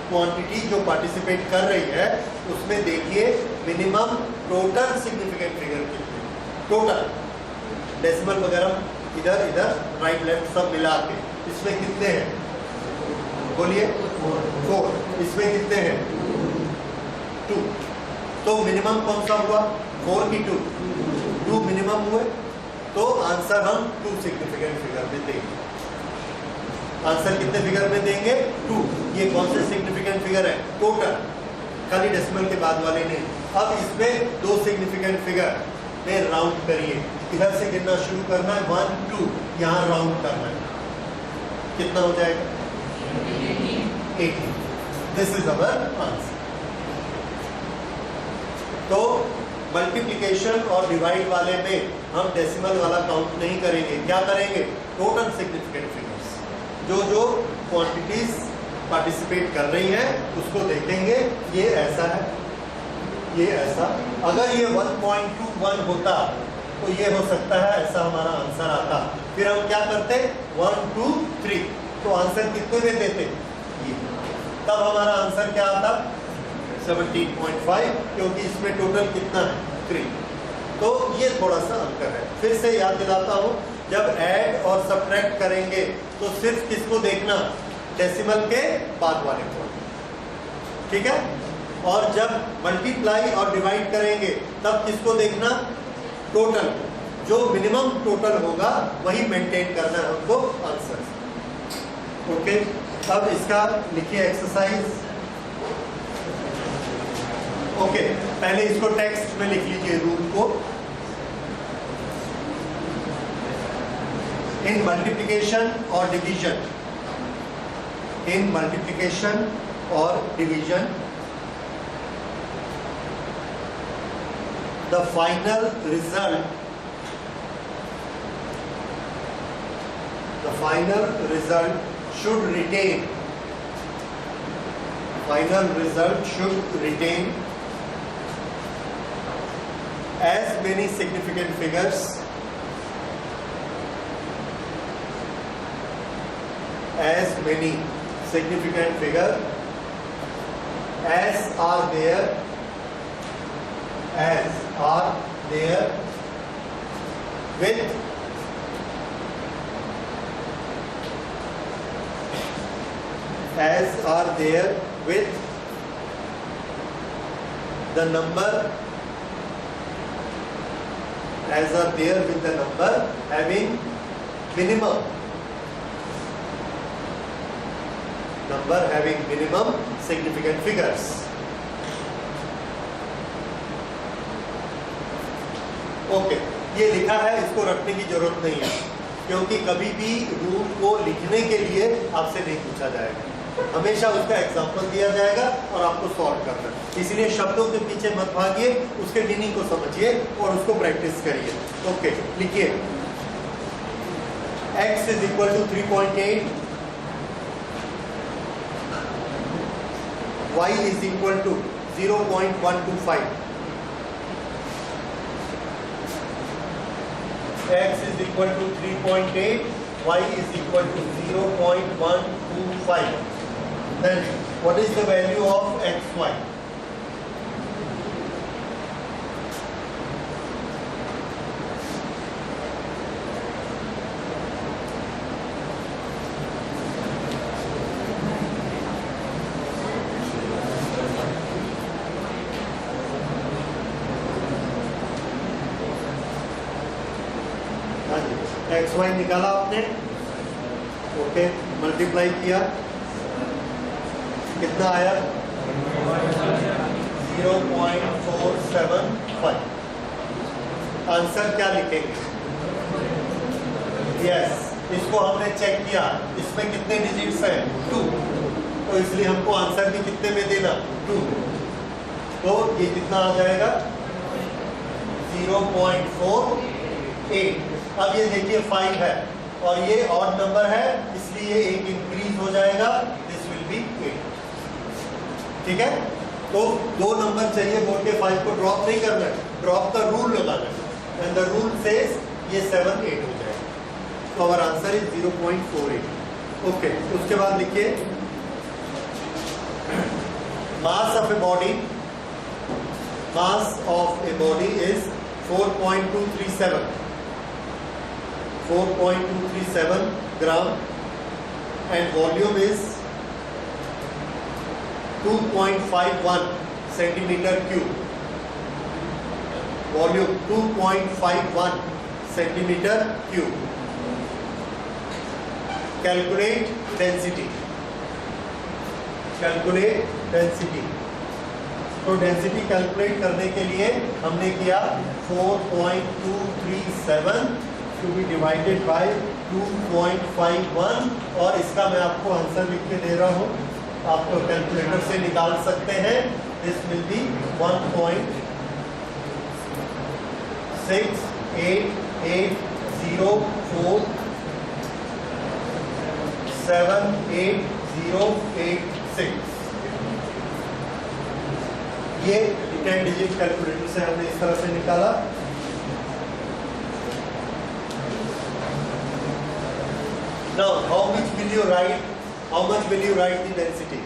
क्वांटिटी जो पार्टिसिपेट कर रही है उसमें देखिए मिनिमम टोटल सिग्निफिकेंट फिगर कितने, टोटल डेसिमल वगैरह इधर इधर राइट लेफ्ट सब मिला के इसमें कितने हैं? बोलिए 4, इसमें कितने हैं 2, तो मिनिमम कौन सा हुआ 4 की 2 मिनिमम हुए, तो आंसर हम 2 सिग्निफिकेंट फिगर में देंगे। आंसर कितने फिगर में देंगे 2। ये कौन से सिग्निफिकेंट फिगर है टोटल, खाली डेसिमल के बाद वाले नहीं। अब इसमें 2 सिग्निफिकेंट फिगर में राउंड करिए, इधर से गिनना शुरू करना है 1 2, यहाँ राउंड करना है, कितना हो जाएगा 18। This is our answer. तो मल्टीप्लिकेशन और डिवाइड वाले में हम डेसिमल वाला काउंट नहीं करेंगे, क्या करेंगे टोटल सिग्निफिकेंट फिगर्स, जो क्वांटिटीज पार्टिसिपेट कर रही हैं उसको देखेंगे। ये ऐसा है, ये ऐसा, अगर ये 1.21 होता तो ये हो सकता है ऐसा हमारा आंसर आता। फिर हम क्या करते 1 2 3, तो आंसर कितने में देते ये, तब हमारा आंसर क्या आता 17.5, क्योंकि इसमें टोटल कितना है 3। तो ये थोड़ा सा अंतर है। फिर से याद दिलाता हूं, जब ऐड और सब्ट्रैक्ट करेंगे तो सिर्फ किसको देखना डेसिमल के बाद वाले को, ठीक है। और जब मल्टीप्लाई और डिवाइड करेंगे तब किसको देखना टोटल, जो मिनिमम टोटल होगा वही मेंटेन करना है हमको आंसर। ओके, अब इसका लिखिए एक्सरसाइज। ओके, पहले इसको टेक्स्ट में लिख लीजिए रूल को। इन मल्टीप्लिकेशन और डिवीजन, इन मल्टीप्लिकेशन और division the final result should retain as many significant figures as are there with the number having minimum significant figures. Okay, ये लिखा है, इसको रखने की जरूरत नहीं है, क्योंकि कभी भी रूल को लिखने के लिए आपसे नहीं पूछा जाएगा, हमेशा उसका एग्जांपल दिया जाएगा और आपको सॉल्व करना है। इसलिए शब्दों के पीछे मत भागिए, उसके मीनिंग को समझिए और उसको प्रैक्टिस करिए। ओके, लिखिए x is equal to 3.8, y is equal to 0.125, x is equal to 3.8, y is equal to 0.125. Then what is the value of xy? X y निकाला आपने, ओके, मल्टीप्लाई किया, कितना आया 0.475। आंसर क्या लिखेंगे? यस, इसको हमने चेक किया, इसमें कितने डिजिट्स हैं 2, तो इसलिए हमको आंसर भी कितने में देना 2, तो ये कितना आ जाएगा 0.48। अब ये देखिए 5 है और ये ऑड नंबर है, इसलिए एक इंक्रीज हो जाएगा, दिस विल बी 8, ठीक है। तो 2 नंबर चाहिए बोल के 5 को ड्रॉप नहीं करना है, ड्रॉप का रूल लगाना है, एंड द रूल सेज ये 7 8 हो जाएगा, तो आवर आंसर इज 0.48। ओके, उसके बाद लिखिए mass of a body, mass of a body is 4.237 gram and volume is 2.51 centimetre cube, volume 2.51 centimetre cube. Calculate density, calculate density. तो डेंसिटी कैलकुलेट करने के लिए हमने किया 4.237 टू बी डिवाइडेड बाय 2.51 और इसका मैं आपको आंसर लिख के दे रहा हूँ, आप तो कैलकुलेटर से निकाल सकते हैं। This will be 1.6884780886। ये 10 डिजिट कैलकुलेटर से हमने इस तरह से निकाला। Now, how much will you write the density?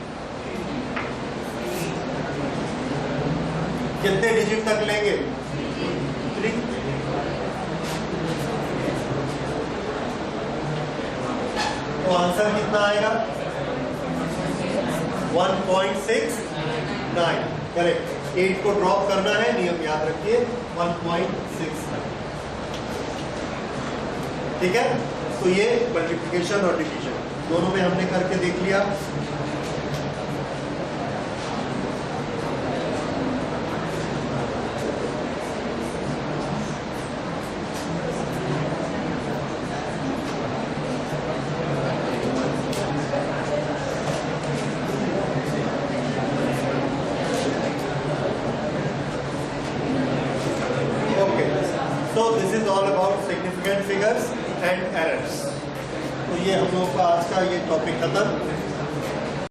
कितने डिजिट तक लेंगे? 3। तो आंसर कितना आएगा? 1.69। करेक्ट। 8 को ड्रॉप करना है, नियम याद रखिए, 1.69। ठीक है, तो ये मल्टीप्लिकेशन और डिवीजन दोनों में हमने करके देख लिया। So this is all about significant figures and errors। तो ये हम लोग का आज का ये टॉपिक खत्म।